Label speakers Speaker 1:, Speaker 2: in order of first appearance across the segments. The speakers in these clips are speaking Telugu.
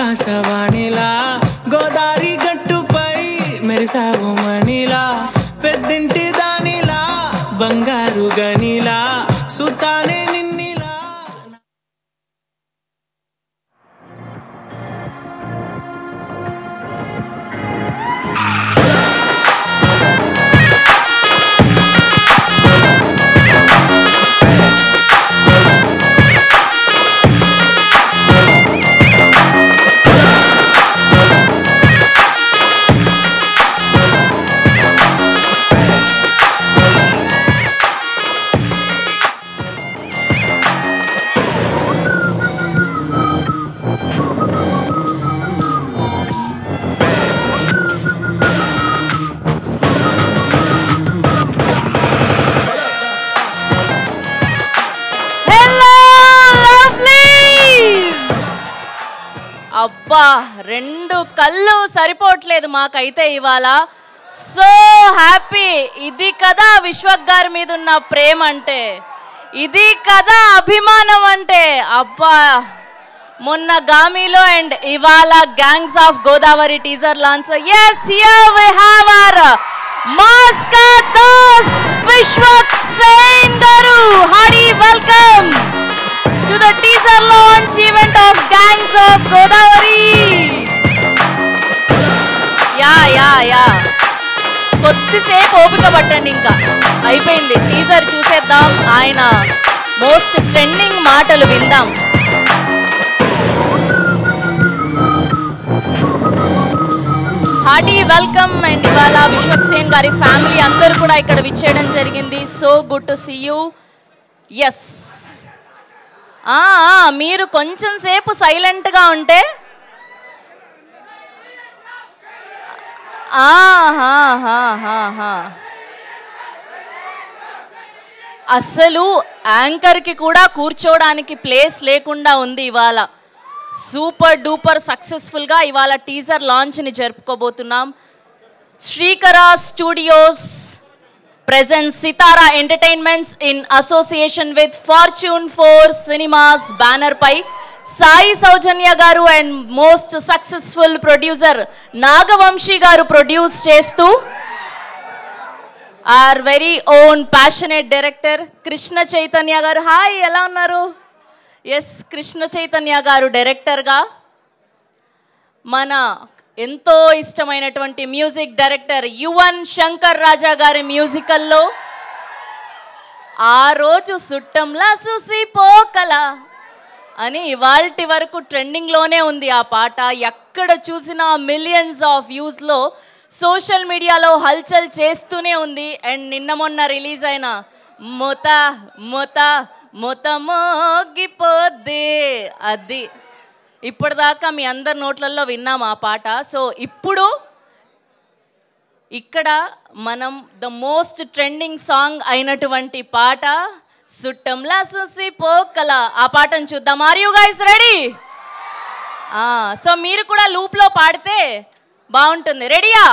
Speaker 1: ఆకాశవాణిలా గోదారి గట్టుపై మెరిసావు మణిలా పెద్దింటి దానిలా బంగారు గనిలా సుతానే నిన్నిలా.
Speaker 2: అబ్బా, రెండు కళ్ళు సరిపోవట్లేదు మాకైతే ఇవాళ. So happy. ఇది కదా విశ్వక్ గారి మీద ఉన్న ప్రేమ అంటే, ఇది కదా అభిమానం అంటే. అబ్బా, మొన్న గామిలో అండ్ ఇవాళ gangs of Godavari teaser launch. yes, here we have our Maska Das Vishwak Sen garu. Hearty welcome to the teaser launch event of Gangs of Godavari. Yeah కొద్దిసేపు ఓపిక పట్టండి, ఇంకా అయిపోయింది. టీజర్ చూసేద్దాం, ఆయన మోస్ట్ ట్రెండింగ్ మాటలు విందాం. Hearty welcome. అండ్ ఇవాళ విశ్వక్ సేన్ గారి ఫ్యామిలీ అందరూ కూడా ఇక్కడ విచ్చేయడం జరిగింది. So good to see you. Yes, మీరు కొంచెం సేపు సైలెంట్గా ఉంటే. అసలు యాంకర్కి కూడా కూర్చోడానికి ప్లేస్ లేకుండా ఉంది ఇవాళ. సూపర్ డూపర్ సక్సెస్ఫుల్గా ఇవాళ teaser లాంచ్ని జరుపుకోబోతున్నాం. Srikara studios presents Sitara Entertainments in association with Fortune 4 Cinemas banner pai Sai Saujanya garu and most successful producer Nagavamshi garu produce chestu our very own passionate director Krishna Chaitanya garu. Hi, ela unnaru? Yes, Krishna Chaitanya garu director ga mana ఎంతో ఇష్టమైనటువంటి మ్యూజిక్ డైరెక్టర్ యువన్ శంకర్ రాజా గారి మ్యూజికల్లో ఆ రోజు సుట్టంలా చూసి పోకల అని ఇవాల్టి వరకు ట్రెండింగ్లోనే ఉంది ఆ పాట. ఎక్కడ చూసినా మిలియన్స్ ఆఫ్ వ్యూస్లో సోషల్ మీడియాలో హల్చల్ చేస్తూనే ఉంది. అండ్ నిన్న మొన్న రిలీజ్ అయిన మొత మొత మొత మోగిపోద్దే, అది ఇప్పటిదాకా మీ అందరి నోట్లలో విన్నాం ఆ పాట. సో ఇప్పుడు ఇక్కడ మనం ద మోస్ట్ ట్రెండింగ్ సాంగ్ అయినటువంటి పాట సుట్టంలా చూసి పోకల, ఆ పాటను చూద్దాం. Are you guys ready? So మీరు కూడా లూప్లో పాడితే బాగుంటుంది. రెడీయా?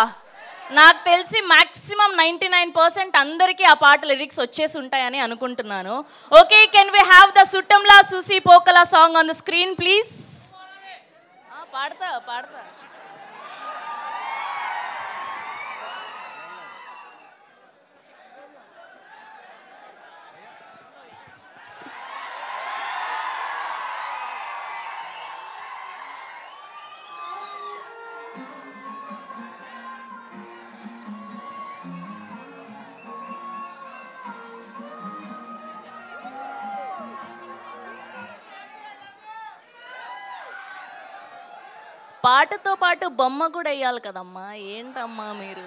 Speaker 2: నాకు తెలిసి మ్యాక్సిమం 99% అందరికీ ఆ పాట లిరిక్స్ వచ్చేసి ఉంటాయని అనుకుంటున్నాను. Okay, can we have the సుట్టంలా చూసి పోకల song on the screen please? పాడతా పాటతో పాటు బొమ్మ కూడా వేయాలి కదమ్మా, ఏంటమ్మా మీరు?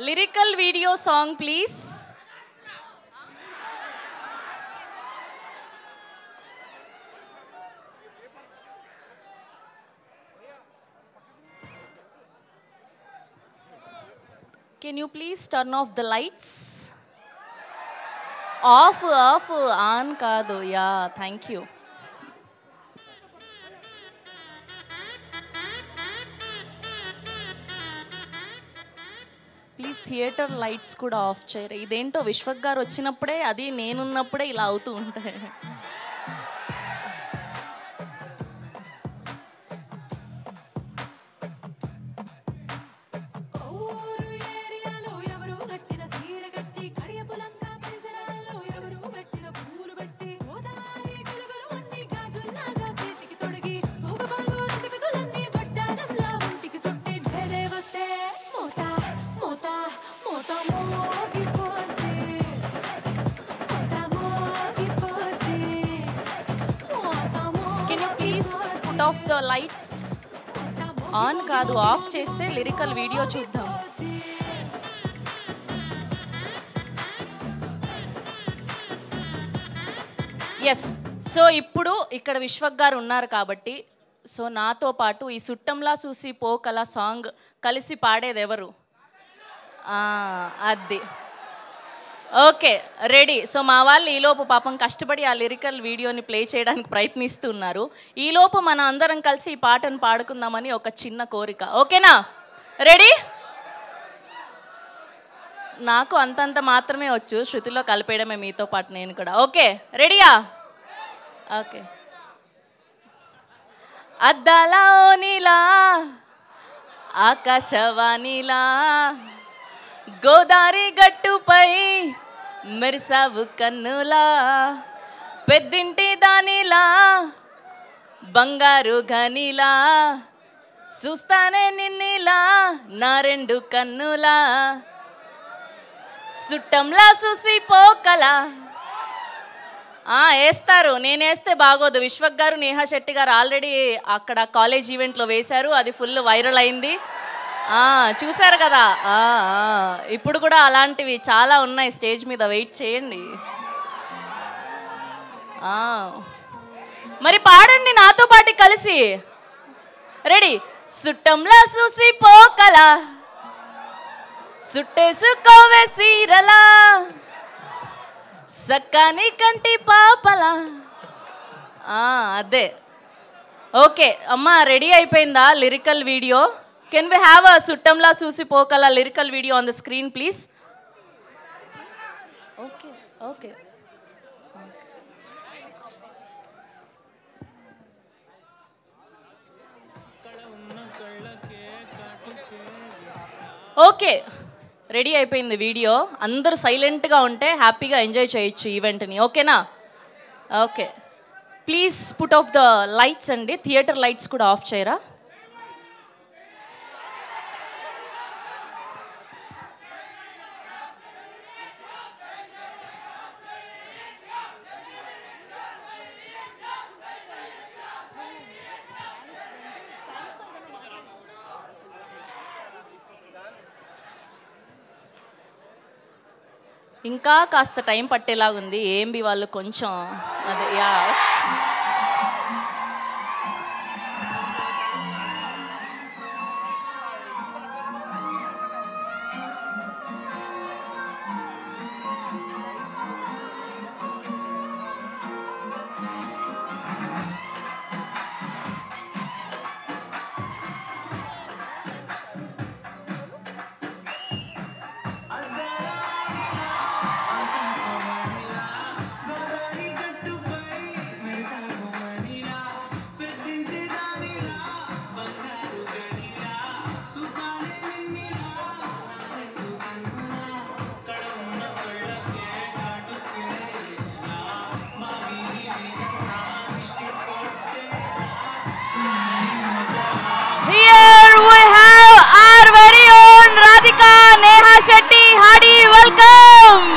Speaker 2: Lyrical video song please. Can you please turn off the lights? Off on కాదు. Yeah, thank you. Please theatre lights కూడా ఆఫ్ చేయరు. ఇదేంటో విశ్వక్ గారు వచ్చినప్పుడే, అది నేనున్నప్పుడే ఇలా అవుతూ ఉంటాయి. Can you please put off the lights? On కాదు, ఆఫ్ చేస్తే లిరికల్ వీడియో చూద్దాం. ఎస్. సో ఇప్పుడు ఇక్కడ విశ్వక్ గారు ఉన్నారు కాబట్టి, సో నాతో పాటు ఈ సుట్టంలా చూసి పోకల సాంగ్ కలిసి పాడేది ఎవరు? అది ఓకే, రెడీ. సో మా వాళ్ళు ఈలోపు పాపం కష్టపడి ఆ లిరికల్ వీడియోని ప్లే చేయడానికి ప్రయత్నిస్తున్నారు. ఈలోపు మనం అందరం కలిసి ఈ పాటను పాడుకుందామని ఒక చిన్న కోరిక. ఓకేనా? రెడీ? నాకు అంతంత మాత్రమే వచ్చు, శృతిలో కలిపేయడమే మీతో పాటు నేను కూడా. ఓకే, రెడీయా? ఓకే. అద్దాల ఓనిలా ఆకాశవాణిలా గోదారి గట్టుపై మెరిసావు కన్నులా, పెద్దింటి దానిలా బంగారు గనిలా, చూస్తానే నిన్నిలా నా రెండు కన్నులా, సుట్టంలా చూసి పోకలా. వేస్తారు, నేను వేస్తే బాగోదు. విశ్వక్ గారు, నేహా శెట్టి గారు ఆల్రెడీ అక్కడ కాలేజ్ ఈవెంట్లో వేశారు, అది ఫుల్ వైరల్ అయింది. చూశారు కదా. ఇప్పుడు కూడా అలాంటివి చాలా ఉన్నాయి స్టేజ్ మీద, వెయిట్ చేయండి. మరి పాడండి నాతో పాటు కలిసి. రెడీ? సుట్టంలా చూసి పోకలా, సుట్టేసుకోవే సీరలా, సక్కాని కంటి పాపలా. అదే. ఓకే అమ్మా, రెడీ అయిపోయిందా lyrical video? Can we have a సుట్టంలా చూసి పోకలా lyrical video on the screen please? Okay okay okay, ready అయిపోయింది వీడియో. అందరూ సైలెంట్గా ఉంటే హ్యాపీగా ఎంజాయ్ చేయొచ్చు ఈవెంట్ని. ఓకేనా? Okay, please put off the lights అండి. థియేటర్ లైట్స్ కూడా ఆఫ్ చేయరా? ఇంకా కాస్త టైం పట్టేలాగుంది. ఏంబి వాళ్ళు కొంచెం అదే Here we have our very own Radhika Neha Shetty. Hearty welcome.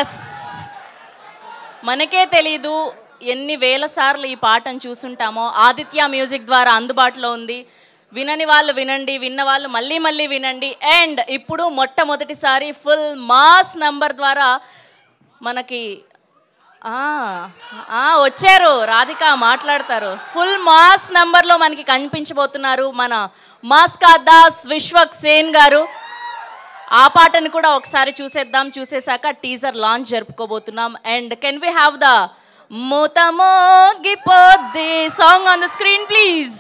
Speaker 2: Yes, మనకే తెలీదు ఎన్ని వేల సార్లు ఈ పాటను చూసుంటామో. ఆదిత్య మ్యూజిక్ ద్వారా అందుబాటులో ఉంది. వినని వాళ్ళు వినండి, విన్న వాళ్ళు మళ్ళీ మళ్ళీ వినండి. అండ్ ఇప్పుడు మొట్టమొదటిసారి ఫుల్ మాస్ నంబర్ ద్వారా మనకి వచ్చారు, రాధిక మాట్లాడతారు. ఫుల్ మాస్ నంబర్లో మనకి కనిపించబోతున్నారు మన మాస్కా దాస్ విశ్వక్ సేన్ గారు. ఆ పాటను కూడా ఒకసారి చూసేద్దాం. చూసేశాక టీజర్ లాంచ్ జరుపుకోబోతున్నాం. And can we have the మోతమోగిపోద్ది song on the screen please.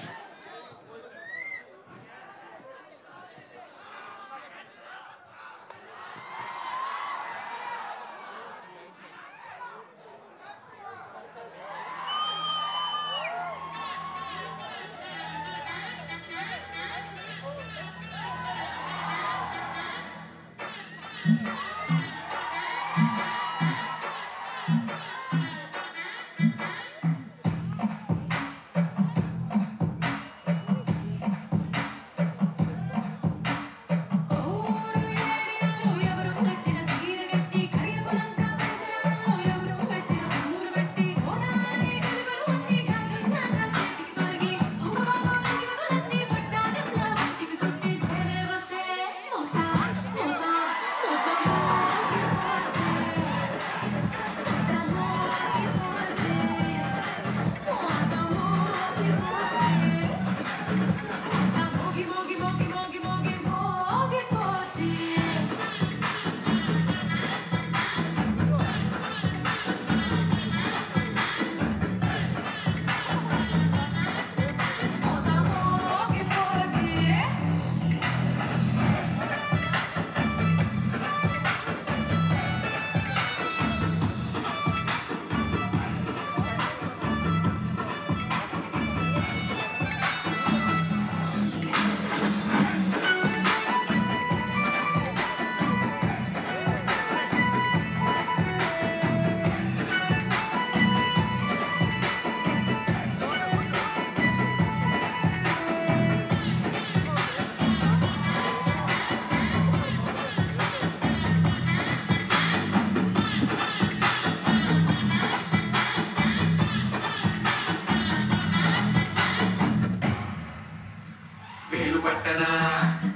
Speaker 3: పట్టనా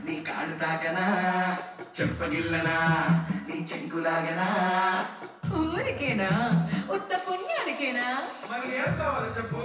Speaker 3: నీ కాడు తాకనా చెప్పగిల్లనా నీ చెంకులాగనా
Speaker 4: ఊరికేనా ఉత్త పుణ్యానికేనా
Speaker 3: మరి ఏం కావాలో చెప్పు.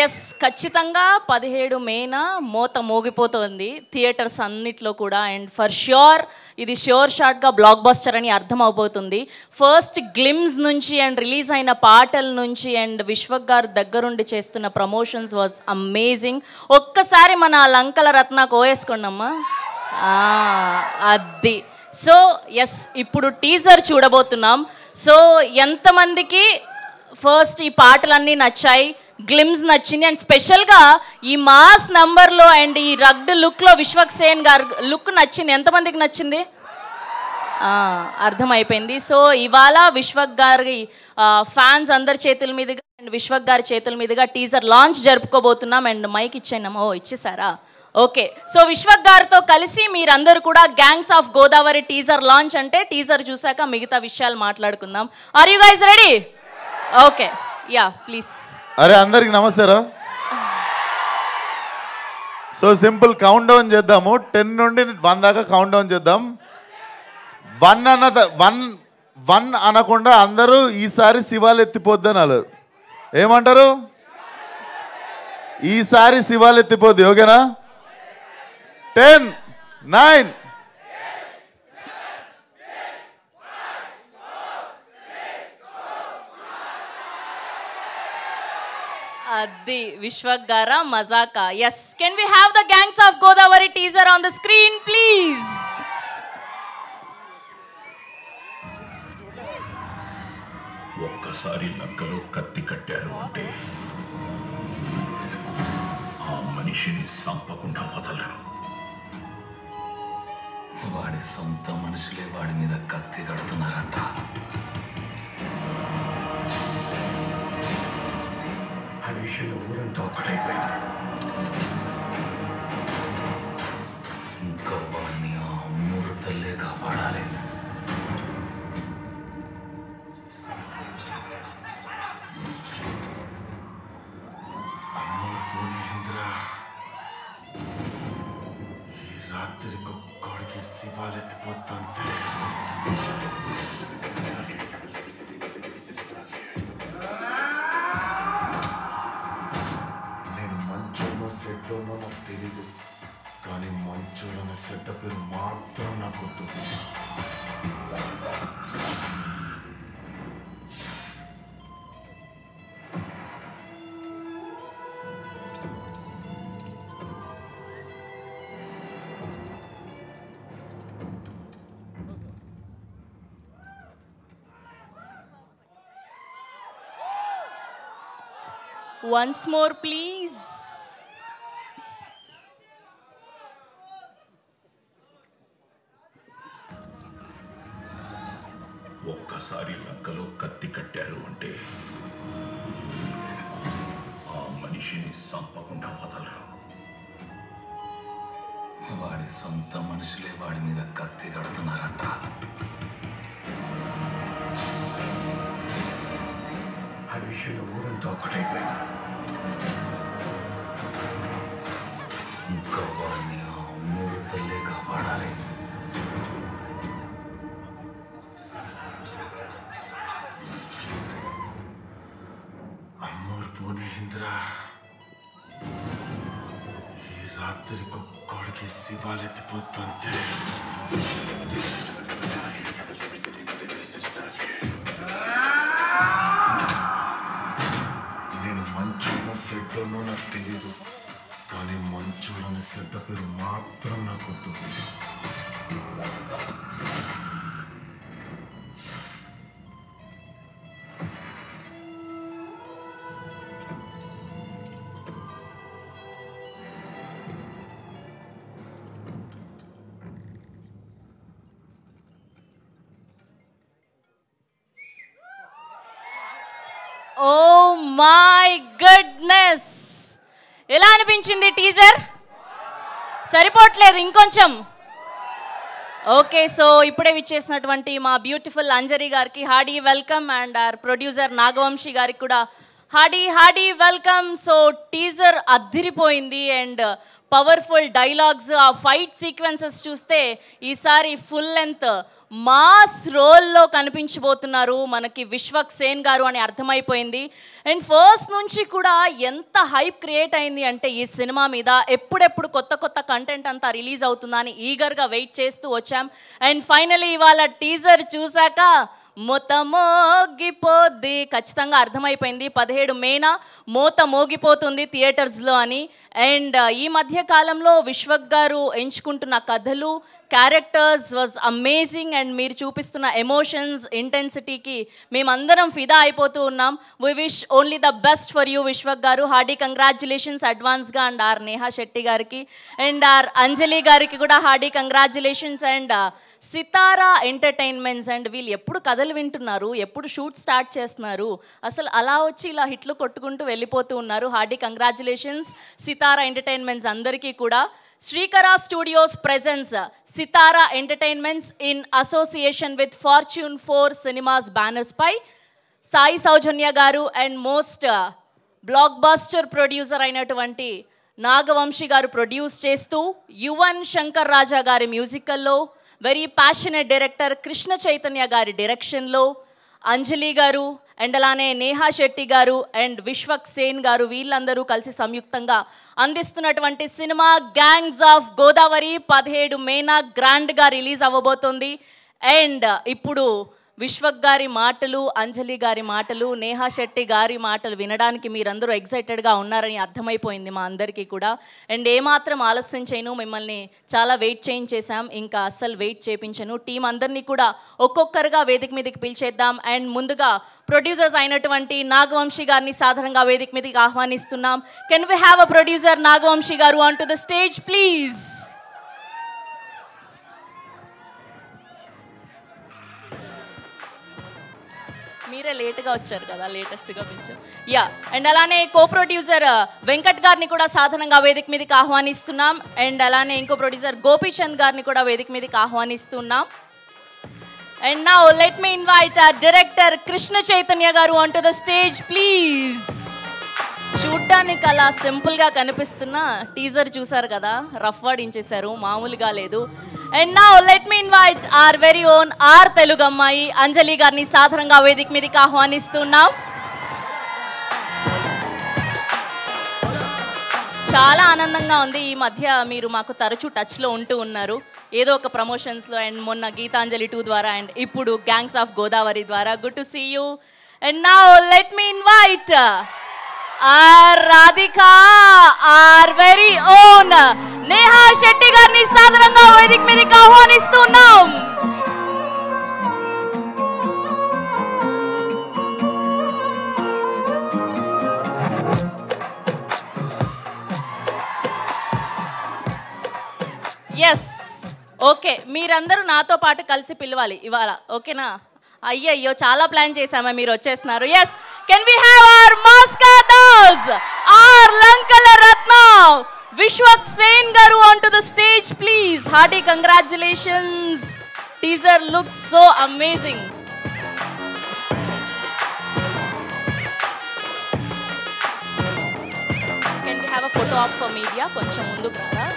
Speaker 2: ఎస్, ఖచ్చితంగా 17 మేన మోత మోగిపోతుంది థియేటర్స్ అన్నిట్లో కూడా. అండ్ ఫర్ ష్యూర్ ఇది ష్యూర్ షాట్గా బ్లాక్ బస్టర్ అని అర్థం అవబోతుంది. ఫస్ట్ గ్లిమ్స్ నుంచి అండ్ రిలీజ్ అయిన పాటల నుంచి అండ్ విశ్వక్ గారు దగ్గరుండి చేస్తున్న ప్రమోషన్స్ వాజ్ అమేజింగ్. ఒక్కసారి మన లంకల రత్న కోయేసుకోండమ్మా. అది సో ఎస్, ఇప్పుడు టీజర్ చూడబోతున్నాం. సో ఎంతమందికి ఫస్ట్ ఈ పాటలన్నీ నచ్చాయి, గ్లిమ్స్ నచ్చింది, అండ్ స్పెషల్గా ఈ మాస్ నంబర్లో అండ్ ఈ రగ్డ్ లుక్లో విశ్వక్ సేన్ గారు లుక్ నచ్చింది? ఎంతమందికి నచ్చింది? అర్థమైపోయింది. సో ఇవాళ విశ్వక్ గారి ఫ్యాన్స్ అందరి చేతుల మీదుగా అండ్ విశ్వక్ గారి చేతుల మీదుగా టీజర్ లాంచ్ జరుపుకోబోతున్నాం. అండ్ మైక్ ఇచ్చేనామో ఇచ్చేసారా? ఓకే. సో విశ్వక్ గారితో కలిసి మీరందరూ కూడా gangs of Godavari teaser launch అంటే టీజర్ చూసాక మిగతా విషయాలు మాట్లాడుకుందాం. Are you guys ready? Okay, yeah please.
Speaker 5: అరే అందరికి నమస్కారం. సో సింపుల్ కౌంట్ డౌన్ చేద్దాము. 10 నుండి 1 దాకా కౌంట్ డౌన్ చేద్దాం. 1 అనకుండా అందరూ ఈసారి శివాలు ఎత్తిపోద్ది అనాలి. ఏమంటారు? ఈసారి శివాలు ఎత్తిపోద్ది. ఓకేనా? 10, 9.
Speaker 2: అది విశ్వక్ గారా మజాకా? Yes. Can we have the gangs of Godavari teaser on the screen please?
Speaker 3: ఒక్కసారి లంకలో కత్తి కట్టారు అంటే ఆ మనిషిని సంపకుండా వదలరు.
Speaker 6: వాడి సొంత మనుషులే వాడి మీద కత్తి కడుతున్నారంట.
Speaker 3: ఆ విషయంలో ఊరంతా ఒక్కటైపోయింది.
Speaker 6: ఇంకా వాడిని ఆ అమ్మూరు తల్లే కాపాడాలి.
Speaker 3: అమ్మోరు పూనేంద్ర ఈ రాత్రికి ఒక్కడికి శివాలెత్తిపోతుంటే నేను మంచోనో సెట్టోనో నాకు తెలీదు, కానీ మంచోడనే సెట్ట పేరు మాత్రం నాకు గుర్తు.
Speaker 2: Once more please.
Speaker 3: ఒక్కసారి లంకలో కత్తి కట్టారు అంటే ఆ మనిషిని సంపకుండా వదలరు.
Speaker 6: వాడి సొంత మనుషులే వాడి మీద కత్తి కడుతున్నారంట.
Speaker 3: ఆ విషయంలో ఊరంతా ఒక్కటైపోయింది.
Speaker 6: ఇంకా వాడిని ఆ అమ్మూరు తల్లే కాపాడాలి.
Speaker 3: అమ్మోరు పూనేంద్ర ఈ రాత్రికి ఒక్కడికి శివాలెత్తిపోతుంటే నేను మంచోనో సెడ్లోనో నాకు తెలీదు, కానీ మంచోడనే సెడ్డ పేరు మాత్రం నాకు గుర్తు.
Speaker 2: ఓ మై గుడ్నెస్, ఎలా అనిపించింది టీజర్? సరిపోవట్లేదు, ఇంకొంచెం. ఓకే, సో ఇప్పుడే విచ్చేసినటువంటి మా బ్యూటిఫుల్ అంజరి గారికి hearty welcome and our producer Nagavamsi గారికి కూడా హార్డీ వెల్కమ్. సో టీజర్ అద్దిరిపోయింది అండ్ పవర్ఫుల్ డైలాగ్స్, ఆ ఫైట్ సీక్వెన్సెస్ చూస్తే ఈసారి ఫుల్ లెంత్ మాస్ రోల్లో కనిపించబోతున్నారు మనకి విశ్వక్ సేన్ గారు అని అర్థమైపోయింది. అండ్ ఫస్ట్ నుంచి కూడా ఎంత హైప్ క్రియేట్ అయింది అంటే ఈ సినిమా మీద ఎప్పుడెప్పుడు కొత్త కంటెంట్ అంతా రిలీజ్ అవుతుందా అని ఈగర్గా వెయిట్ చేస్తూ వచ్చాం. అండ్ ఫైనలీ ఇవాళ టీజర్ చూశాక మూత మోగిపోద్ది ఖచ్చితంగా అర్థమైపోయింది. 17 మేన మూత మోగిపోతుంది థియేటర్స్లో అని. అండ్ ఈ మధ్య కాలంలో విశ్వక్ గారు ఎంచుకుంటున్న కథలు క్యారెక్టర్స్ వాజ్ అమేజింగ్ అండ్ మీరు చూపిస్తున్న ఎమోషన్స్ ఇంటెన్సిటీకి మేమందరం ఫిదా అయిపోతూ ఉన్నాం. We wish only the best for you Vishwak garu. Hearty congratulations అడ్వాన్స్గా. అండ్ ఆర్ నేహా శెట్టి గారికి అండ్ ఆర్ అంజలి గారికి కూడా hearty congratulations. And Sithara entertainments and వీళ్ళు ఎప్పుడు కథలు వింటున్నారు, ఎప్పుడు షూట్ స్టార్ట్ చేస్తున్నారు, అసలు అలా వచ్చి ఇలా హిట్లు కొట్టుకుంటూ వెళ్ళిపోతూ ఉన్నారు. హార్డీ కంగ్రాచులేషన్స్ సితారా ఎంటర్టైన్మెంట్స్ అందరికీ కూడా. Srikara studios presents Sithara entertainments in association with fortune 4 cinemas banners పై Sai Soujanya garu and most blockbuster producer అయినటువంటి నాగవంశీ గారు ప్రొడ్యూస్ చేస్తూ యువన్ శంకర్ రాజా గారి మ్యూజికల్లో very passionate director Krishna Chaitanya గారి డైరెక్షన్లో అంజలి గారు అండ్ అలానే నేహా శెట్టి గారు అండ్ విశ్వక్ సేన్ గారు వీళ్ళందరూ కలిసి సంయుక్తంగా అందిస్తున్నటువంటి సినిమా గ్యాంగ్స్ ఆఫ్ గోదావరి 17 మేన గ్రాండ్గా రిలీజ్ అవ్వబోతోంది. అండ్ ఇప్పుడు విశ్వక్ గారి మాటలు, అంజలి గారి మాటలు, నేహా శెట్టి గారి మాటలు వినడానికి మీరందరూ ఎక్సైటెడ్గా ఉన్నారని అర్థమైపోయింది మా అందరికీ కూడా. అండ్ ఏమాత్రం ఆలస్యం చేయను, మిమ్మల్ని చాలా వెయిట్ చేయించేశాం, ఇంకా అస్సలు వెయిట్ చేయించను. టీం అందరినీ కూడా ఒక్కొక్కరుగా వేదిక మీదకి పిలిచేద్దాం. అండ్ ముందుగా ప్రొడ్యూసర్స్ అయినటువంటి నాగవంశీ గారిని సాధారణంగా వేదిక మీదకి ఆహ్వానిస్తున్నాం. Can we have a producer Nagavamsi garu on to the stage please. మీరే లేట్గా వచ్చారు కదా, లేటెస్ట్గా పిలిచారు. యా అండ్ అలానే కో ప్రొడ్యూసర్ వెంకట్ గారిని కూడా సాధారణంగా వేదిక మీదకి ఆహ్వానిస్తున్నాం. అండ్ అలానే ఇంకో ప్రొడ్యూసర్ గోపీచంద్ గారిని కూడా వేదిక మీదకి ఆహ్వానిస్తున్నాం. And now let me invite our director Krishna Chaitanya garu on to the stage please. చూడ్డానికి అలా సింపుల్గా కనిపిస్తున్న టీజర్ చూసారు కదా, రఫ్ వాడించేశారు, మామూలుగా లేదు. And now let me invite our very own our Telugu అమ్మాయి అంజలి గారిని సాధారణంగా వేదిక మీదకి ఆహ్వానిస్తున్నాం. చాలా ఆనందంగా ఉంది. ఈ మధ్య మీరు మాకు తరచూ టచ్లో ఉంటూ ఉన్నారు, ఏదో ఒక ప్రమోషన్స్లో అండ్ మొన్న గీతాంజలి 2 ద్వారా అండ్ ఇప్పుడు గ్యాంగ్స్ ఆఫ్ గోదావరి ద్వారా. Good to see you. And now let me invite our Radhika our very own Neha Shetty గారిని సాధారణంగా వేదిక మీదకి ఆహ్వానిస్తున్నాం. ఎస్ ఓకే, మీరందరూ నాతో పాటు కలిసి పిలవాలి ఇవాళ, ఓకేనా? అయ్యయ్యో చాలా ప్లాన్ చేశామా, మీరు వచ్చేస్తున్నారు. Yes can we have our మాస్కాటర్స్ or Lankala Ratna Vishwak Sen garu on to the stage please. Hearty congratulations. Teaser looks so amazing. Can we have a photo op for media? కొంచెం ముందుకు రారా.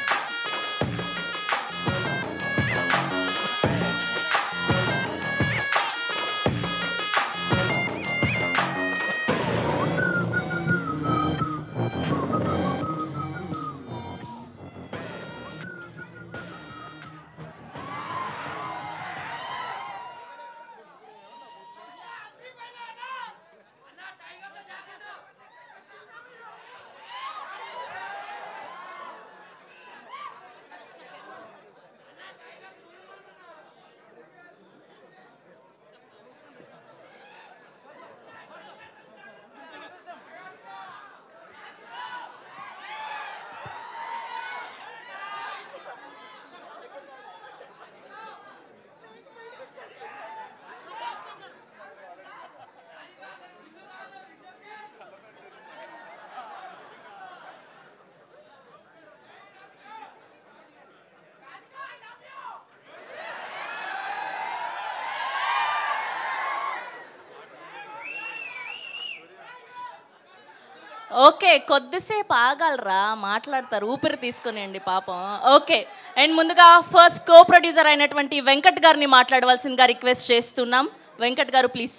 Speaker 2: ఓకే, కొద్దిసేపు ఆగలరా, మాట్లాడతారు, ఊపిరి తీసుకునేయండి పాపం. ఓకే, అండ్ ముందుగా ఫస్ట్ కో ప్రొడ్యూసర్ అయినటువంటి వెంకట్ గారిని మాట్లాడవలసిందిగా రిక్వెస్ట్ చేస్తున్నాం. వెంకట్ గారు ప్లీజ్.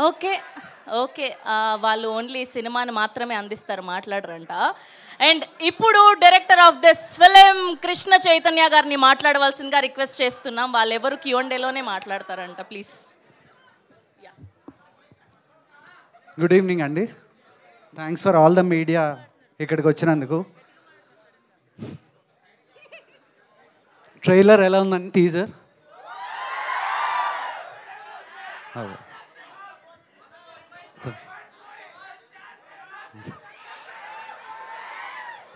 Speaker 2: ఓకే ఓకే, వాళ్ళు ఓన్లీ సినిమాని మాత్రమే అందిస్తారు, మాట్లాడరంట. అండ్ ఇప్పుడు director of this film Krishna Chaitanya గారిని మాట్లాడవలసిందిగా రిక్వెస్ట్ చేస్తున్నాం. వాళ్ళు ఎవరు Q&Aలోనే మాట్లాడతారంట ప్లీజ్.
Speaker 7: గుడ్ ఈవినింగ్ అండి. Thanks for all the media ఇక్కడికి వచ్చినందుకు. ట్రైలర్ ఎలా ఉందండి టీజర్?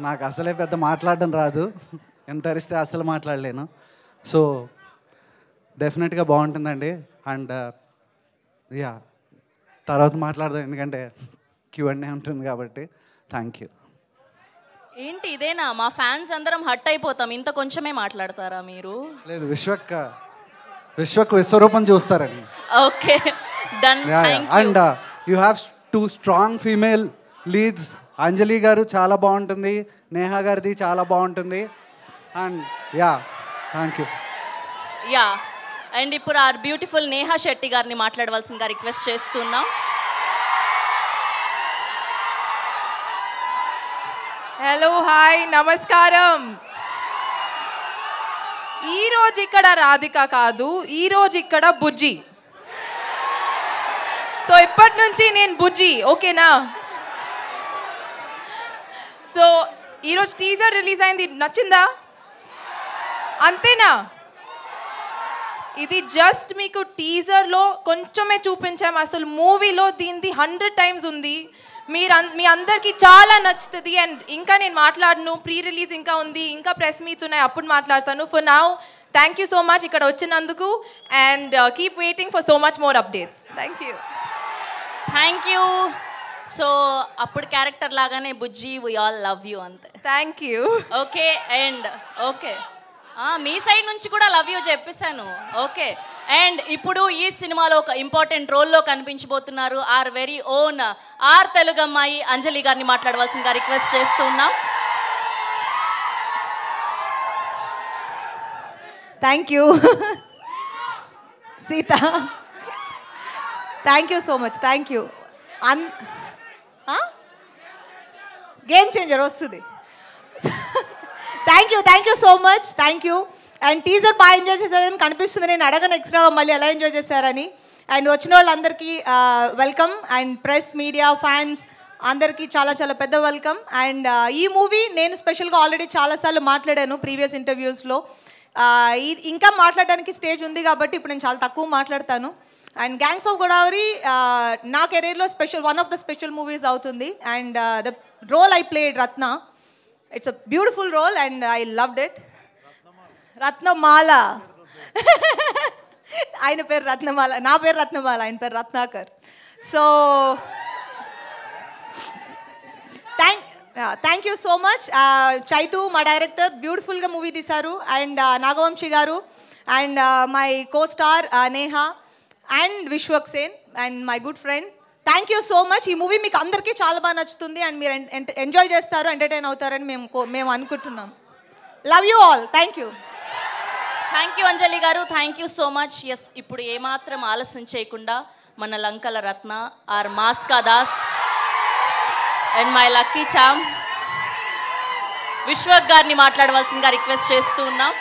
Speaker 7: నాకు అసలే పెద్ద మాట్లాడడం రాదు, ఎంత అరిస్తే అసలు మాట్లాడలేను. సో డెఫినెట్గా బాగుంటుందండి. అండ్ యా తర్వాత మాట్లాడదాం, ఎందుకంటే Q&A ఉంటుంది కాబట్టి. Thank you.
Speaker 2: ఏంటి ఇదేనా? మా ఫ్యాన్స్ అందరం హట్ అయిపోతాం, ఇంత కొంచెమే మాట్లాడతారా మీరు?
Speaker 7: లేదు, విశ్వక్ విశ్వరూపం చూస్తారండి.
Speaker 2: Okay done.
Speaker 7: And you have 2 strong female leads. Anjali garu చాలా బాగుంటుంది, నేహా గారిది చాలా బాగుంటుంది. And yeah thank you.
Speaker 2: Yeah and ఇప్పుడు ఆ బ్యూటిఫుల్ నేహా శెట్టి గారిని మాట్లాడవలసిందిగా రిక్వెస్ట్ చేస్తున్నాం.
Speaker 4: హలో, హాయ్, నమస్కారం. ఈరోజు ఇక్కడ రాధిక కాదు, ఈరోజు ఇక్కడ బుజ్జి. సో ఇప్పటి నుంచి నేను బుజ్జి, ఓకేనా? సో ఈరోజు టీజర్ రిలీజ్ అయింది, నచ్చిందా? అంతేనా? ఇది జస్ట్ మీకు టీజర్లో కొంచెమే చూపించాము, అసలు మూవీలో దీనిది 100 టైమ్స్ ఉంది. మీ అందరికీ చాలా నచ్చుతుంది. అండ్ ఇంకా నేను మాట్లాడను, ప్రీ రిలీజ్ ఇంకా ఉంది, ఇంకా ప్రెస్ మీట్స్ ఉన్నాయి, అప్పుడు మాట్లాడతాను. For now thank you so much ఇక్కడ వచ్చినందుకు. And keep waiting for so much more updates. Thank you.
Speaker 2: Thank you. So అప్పుడు క్యారెక్టర్ లాగానే Bujji, we all love you అంతే.
Speaker 4: Thank you.
Speaker 2: Okay and okay మీ సైడ్ నుంచి కూడా లవ్ యూ చెప్పేశాను. ఓకే అండ్ ఇప్పుడు ఈ సినిమాలో ఒక ఇంపార్టెంట్ రోల్లో కనిపించబోతున్నారు our very own our Telugu అమ్మాయి అంజలి గారిని మాట్లాడవలసిందిగా రిక్వెస్ట్ చేస్తున్నాం.
Speaker 8: Thank you Sita, thank you so much. Thank you. Game changer వస్తుంది. Thank you so much. Thank you. And teaser బాగా ఎంజాయ్ చేశారని కనిపిస్తుంది. నేను అడగను ఎక్స్ట్రా మళ్ళీ ఎలా ఎంజాయ్ చేశారని. అండ్ వచ్చిన వాళ్ళందరికీ welcome. And press, media, fans అందరికీ చాలా చాలా పెద్ద వెల్కమ్. అండ్ ఈ మూవీ నేను స్పెషల్గా ఆల్రెడీ చాలాసార్లు మాట్లాడాను ప్రీవియస్ ఇంటర్వ్యూస్లో. ఇంకా మాట్లాడడానికి స్టేజ్ ఉంది కాబట్టి ఇప్పుడు నేను చాలా తక్కువ మాట్లాడతాను. అండ్ గ్యాంగ్స్ ఆఫ్ గోదావరి నా కెరీర్లో one of the special movies అవుతుంది. And the role I played Ratna, it's a beautiful role and I loved it. Ratnamala ఆయన పేరు రత్నమాల, నా పేరు రత్నమాల, ఆయన పేరు Ratnakar. So thank you so much. Chaitu మా డైరెక్టర్ బ్యూటిఫుల్గా మూవీ తీశారు. And Nagavamsi garu and my co star Neha and Vishwak Sen and my good friend. Thank you so much. ఈ మూవీ మీకు అందరికీ చాలా బాగా నచ్చుతుంది అండ్ మీరు ఎంజాయ్ చేస్తారు, ఎంటర్టైన్ అవుతారని మేము అనుకుంటున్నాం. Love you all. Thank you.
Speaker 2: Thank you Anjali garu, thank you so much. Yes ఇప్పుడు ఏమాత్రం ఆలస్యం చేయకుండా మన లంకల రత్న ఆర్ మాస్కా Das and my lucky charm Vishwak గారిని మాట్లాడవలసిందిగా రిక్వెస్ట్ చేస్తూ ఉన్నాం.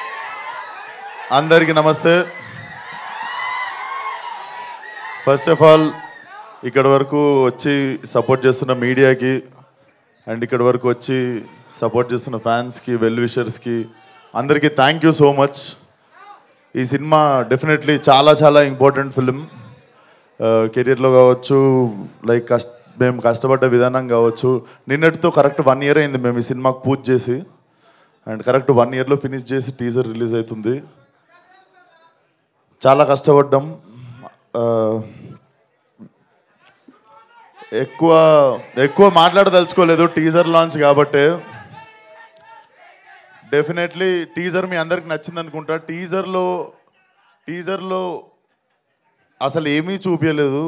Speaker 5: అందరికీ నమస్తే. ఫస్ట్ ఆఫ్ ఆల్ ఇక్కడ వరకు వచ్చి సపోర్ట్ చేస్తున్న మీడియాకి అండ్ ఇక్కడ వరకు వచ్చి సపోర్ట్ చేస్తున్న ఫ్యాన్స్కి, వెల్ విషర్స్కి అందరికీ థ్యాంక్ యూ సో మచ్. ఈ సినిమా డెఫినెట్లీ చాలా చాలా ఇంపార్టెంట్ ఫిలిం. కెరీర్లో కావచ్చు, లైక్ మేము కష్టపడ్డ విధానం కావచ్చు. నిన్నటితో కరెక్ట్ 1 year అయింది మేము ఈ సినిమాకు పూజ చేసి. అండ్ కరెక్ట్ 1 yearలో ఫినిష్ చేసి టీజర్ రిలీజ్ అవుతుంది. చాలా కష్టపడ్డాం. ఎక్కువ మాట్లాడదలుచుకోలేదు, టీజర్ లాంచ్ కాబట్టి. డెఫినెట్లీ టీజర్ మీ అందరికి నచ్చింది అనుకుంటా. టీజర్లో అసలు ఏమీ చూపించలేదు.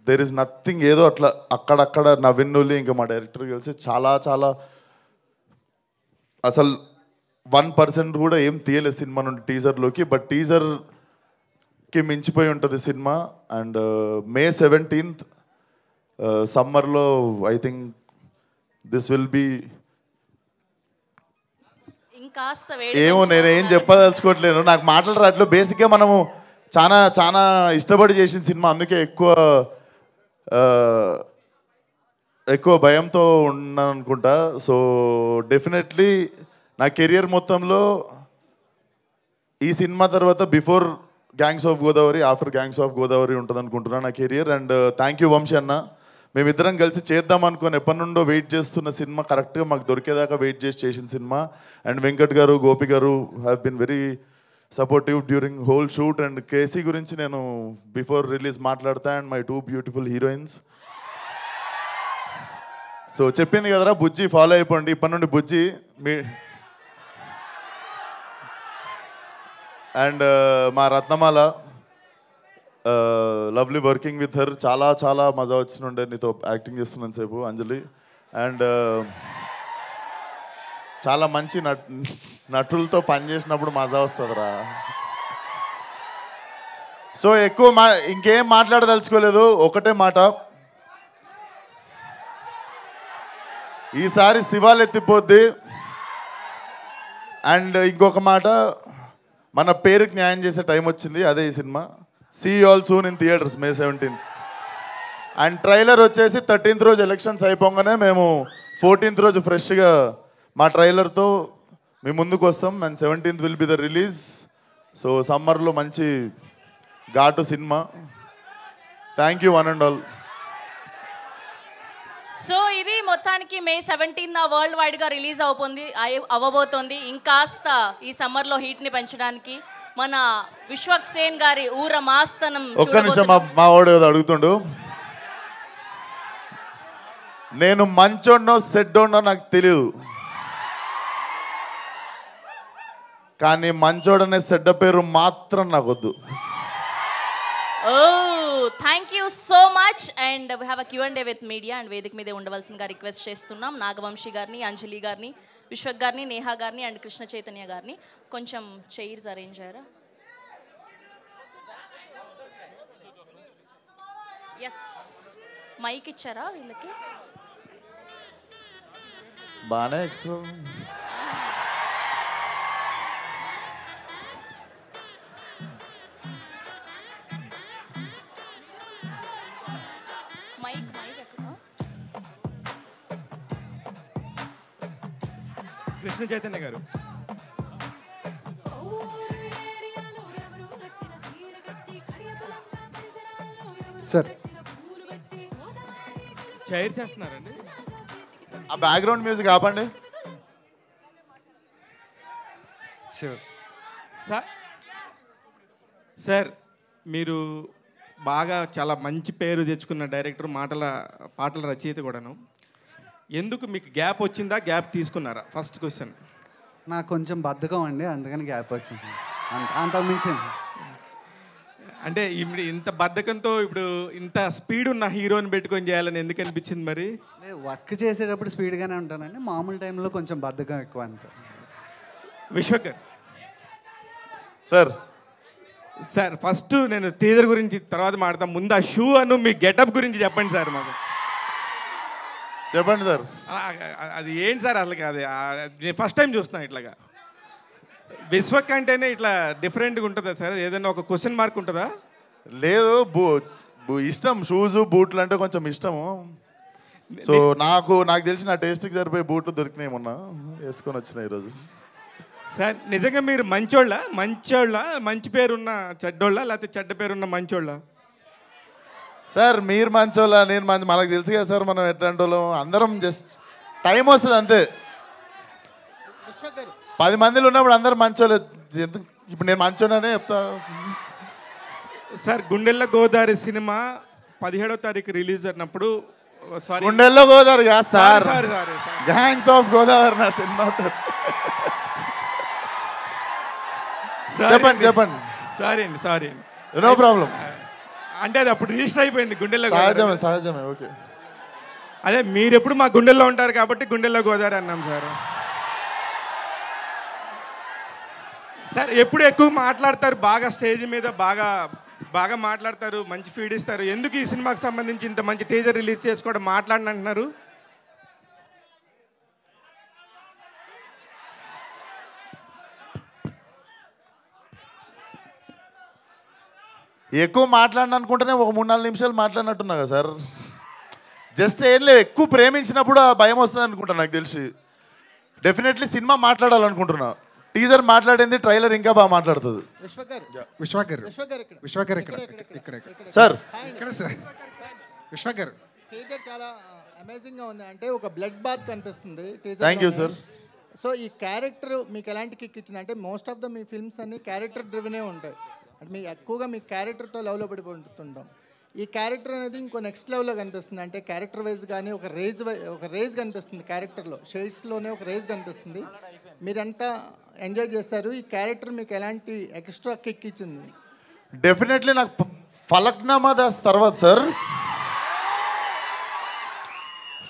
Speaker 5: There is nothing. ఏదో అట్లా అక్కడక్కడ నవ్విన్నులి ఇంకా మా డైరెక్టర్ కలిసి చాలా చాలా అసలు 1% కూడా ఏం తీయలేదు సినిమా నుండి టీజర్లోకి. బట్ టీజర్కి మించిపోయి ఉంటుంది సినిమా. అండ్ May 17th సమ్మర్లో I think this will be ఏమో నేనేం చెప్పదలుచుకోవట్లేను, నాకు మాటలు రావట్లేదు. బేసిక్గా మనము చాలా చాలా ఇష్టపడి చేసిన సినిమా, అందుకే ఎక్కువ భయంతో ఉన్నాను అనుకుంటా. సో డెఫినెట్లీ నా కెరియర్ మొత్తంలో ఈ సినిమా తర్వాత before gangs of Godavari, after gangs of Godavari ఉంటుంది అనుకుంటున్నాను నా career. And thank you Vamshi అన్న, మేమిద్దరం కలిసి చేద్దాం అనుకుని ఎప్పటి నుండో వెయిట్ చేస్తున్న సినిమా కరెక్ట్గా మాకు దొరికేదాకా వెయిట్ చేసి చేసిన cinema. And Venkat garu, Gopi garu have been very supportive during whole shoot. And KC గురించి నేను బిఫోర్ రిలీజ్ మాట్లాడతా. And my 2 beautiful heroines. So చెప్పింది కదరా బుజ్జి, ఫాలో అయిపోండి ఇప్పటి నుండి బుజ్జి మీ. అండ్ మా రత్నమాల, లవ్లీ వర్కింగ్ విత్ హర్, చాలా చాలా మజా వచ్చినుండే నీతో యాక్టింగ్ చేస్తున్నాను సేపు అంజలి. అండ్ చాలా మంచి నటులతో పనిచేసినప్పుడు మజా వస్తుందిరా. సో ఎక్కువ ఇంకేం మాట్లాడదలుచుకోలేదు, ఒకటే మాట, ఈసారి శివాలు ఎత్తిపోద్ది. అండ్ ఇంకొక మాట, మన పేరుకి న్యాయం చేసే టైం వచ్చింది, అదే ఈ సినిమా. See all soon in theatres May 17th. And trailer వచ్చేసి 13th రోజు ఎలక్షన్స్ అయిపోగానే మేము 14th రోజు ఫ్రెష్గా మా ట్రైలర్తో మీ ముందుకు వస్తాం. And 17th will be the release. So సమ్మర్లో మంచి ఘాటు cinema. Thank you one and all.
Speaker 2: So ఇది మొత్తానికి May 17th వరల్డ్ వైడ్గా రిలీజ్ అవ్వబోతోంది. ఇంకాస్త ఈ సమ్మర్లో హీట్ని పెంచడానికి మన విశ్వక్ సేన్ గారి ఊర మాస్తనం.
Speaker 5: ఒక్క నిమిషం, మా వాడు ఏదో అడుగుతుండు. నేను మంచోడ్నో సెడ్డోడ్నో నాకు తెలియదు, కానీ మంచోడనే సెడ్డ పేరు మాత్రం నాకు వద్దు.
Speaker 2: Thank you so much. And we have a Q&A with media. And వేదిక మీదే ఉండవలసిందిగా రిక్వెస్ట్ చేస్తున్నాం నాగవంశీ గారిని, అంజలి గారిని, విశ్వక్ గారిని, నేహా గారిని అండ్ కృష్ణ చైతన్య గారిని. కొంచెం చైర్స్ అరేంజ్ అయ్యారా? ఎస్, మైక్ ఇచ్చారా వీళ్ళకి?
Speaker 5: బాగానే ఎక్స్ట్రా.
Speaker 9: కృష్ణ చైతన్య గారు.
Speaker 7: సార్
Speaker 9: చైర్ చేస్తున్నారండి.
Speaker 5: ఆ బ్యాక్గ్రౌండ్ మ్యూజిక్ ఆపండి.
Speaker 9: సార్ మీరు బాగా చాలా మంచి పేరు తెచ్చుకున్న డైరెక్టర్, పాటల రచయిత కూడాను. ఎందుకు మీకు గ్యాప్ వచ్చిందా, గ్యాప్ తీసుకున్నారా? First question.
Speaker 7: నాకు కొంచెం బద్ధకం అండి, అందుకని గ్యాప్ వచ్చింది, అంతకుమించి.
Speaker 9: అంటే ఇప్పుడు ఇంత బద్ధకంతో ఇప్పుడు ఇంత స్పీడ్ ఉన్న హీరోని పెట్టుకొని చేయాలని ఎందుకు అనిపించింది మరి?
Speaker 7: వర్క్ చేసేటప్పుడు స్పీడ్గానే ఉంటానండి, మామూలు టైంలో కొంచెం బద్ధకం ఎక్కువ అంతే.
Speaker 9: విశ్వక్ గారు.
Speaker 5: సార్
Speaker 9: ఫస్ట్ నేను టీజర్ గురించి తర్వాత మాట్లాడతాం, ముందు ఆ షూ అను మీ గెటప్ గురించి చెప్పండి సార్ మాకు.
Speaker 5: చెప్పండి సార్.
Speaker 9: అది ఏంటి సార్ అసలు? అది నేను ఫస్ట్ టైం చూస్తున్నాను ఇట్లాగా. విశ్వక్ అంటేనే ఇట్లా డిఫరెంట్గా ఉంటుందా సార్? ఏదైనా ఒక క్వశ్చన్ మార్క్ ఉంటుందా?
Speaker 5: లేదు, ఇష్టం, షూస్ బూట్లు అంటే కొంచెం ఇష్టము. సో నాకు తెలిసి నా టేస్ట్కి సరిపోయే బూట్లు దొరికినాయి, మొన్న వేసుకొని వచ్చినాయి ఈరోజు.
Speaker 9: సార్ నిజంగా మీరు మంచి పేరున్న చెడ్డోళ్ళ, లేకపోతే చెడ్డ పేరున్న మంచోళ్ళ?
Speaker 5: సార్ మీరు మంచోళ్ళ, నేను మనకు తెలుసు కదా సార్ మనం ఎట్లాంటి వాళ్ళం. అందరం జస్ట్ టైం వస్తుంది అంతే. 10 మందిలో ఉన్నప్పుడు అందరం మంచోళ్ళు. ఎందుకు ఇప్పుడు నేను మంచోళ్ళనే చెప్తా.
Speaker 9: సార్ గుండెల్లో గోదావరి సినిమా 17వ తారీఖు రిలీజ్ అయినప్పుడు,
Speaker 5: గుండెల్లో గోదావరి కాదు సార్, గ్యాంగ్స్ ఆఫ్ గోదావరి నా సినిమా. చెప్పండి.
Speaker 9: Sorry
Speaker 5: no problem.
Speaker 9: అంటే అది అప్పుడు రిజిస్టర్ అయిపోయింది గుండెల్లో.
Speaker 5: సహజమే ఓకే.
Speaker 9: అదే మీరు ఎప్పుడు మా గుండెల్లో ఉంటారు కాబట్టి గుండెల్లో గోదావరి అన్నాం సార్. సార్ ఎప్పుడు ఎక్కువ మాట్లాడతారు, బాగా స్టేజ్ మీద బాగా మాట్లాడతారు, మంచి ఫీడ్ ఇస్తారు. ఎందుకు ఈ సినిమాకి సంబంధించి ఇంత మంచి టీజర్ రిలీజ్ చేసుకోవడం మాట్లాడినంటున్నారు?
Speaker 5: ఎక్కువ మాట్లాడిన అనుకుంటేనే ఒక 3-4 నిమిషాలు మాట్లాడినట్టున్నా కదా సార్. జస్ట్ ఏం లేదు, ఎక్కువ ప్రేమించినప్పుడు ఆ భయం వస్తుంది అనుకుంటా నాకు తెలిసి. డెఫినెట్లీ సినిమా మాట్లాడాలనుకుంటున్నా. టీజర్ మాట్లాడింది ట్రైలర్ ఇంకా బాగా మాట్లాడుతుంది.
Speaker 10: విశ్వకర్ ఇక్కడ
Speaker 5: సార్
Speaker 10: సార్ విశ్వకర్
Speaker 11: టీజర్ చాలా అమేజింగ్గా ఉంది. అంటే ఒక బ్లడ్ బాత్ కనిపిస్తుంది teaser.
Speaker 5: Thank you sir.
Speaker 11: So ఈ క్యారెక్టర్ మీకు ఎలాంటి కిక్ ఇచ్చింది? అంటే most of the me films అన్ని క్యారెక్టర్ డ్రివెనే ఉంటాయి. అంటే మీ ఎక్కువగా మీ క్యారెక్టర్తో లవ్లో పడిపోతుంటాం. ఈ క్యారెక్టర్ అనేది ఇంకో నెక్స్ట్ లెవెల్లో కనిపిస్తుంది. అంటే క్యారెక్టర్ వైజ్ కానీ ఒక రేజ్ కనిపిస్తుంది క్యారెక్టర్లో, షేడ్స్లోనే ఒక రేజ్ కనిపిస్తుంది. మీరెంత ఎంజాయ్ చేశారు? ఈ క్యారెక్టర్ మీకు ఎలాంటి ఎక్స్ట్రా కిక్ ఇచ్చింది?
Speaker 5: డెఫినెట్లీ నాకు ఫలక్నామా దాస్ తర్వాత సార్,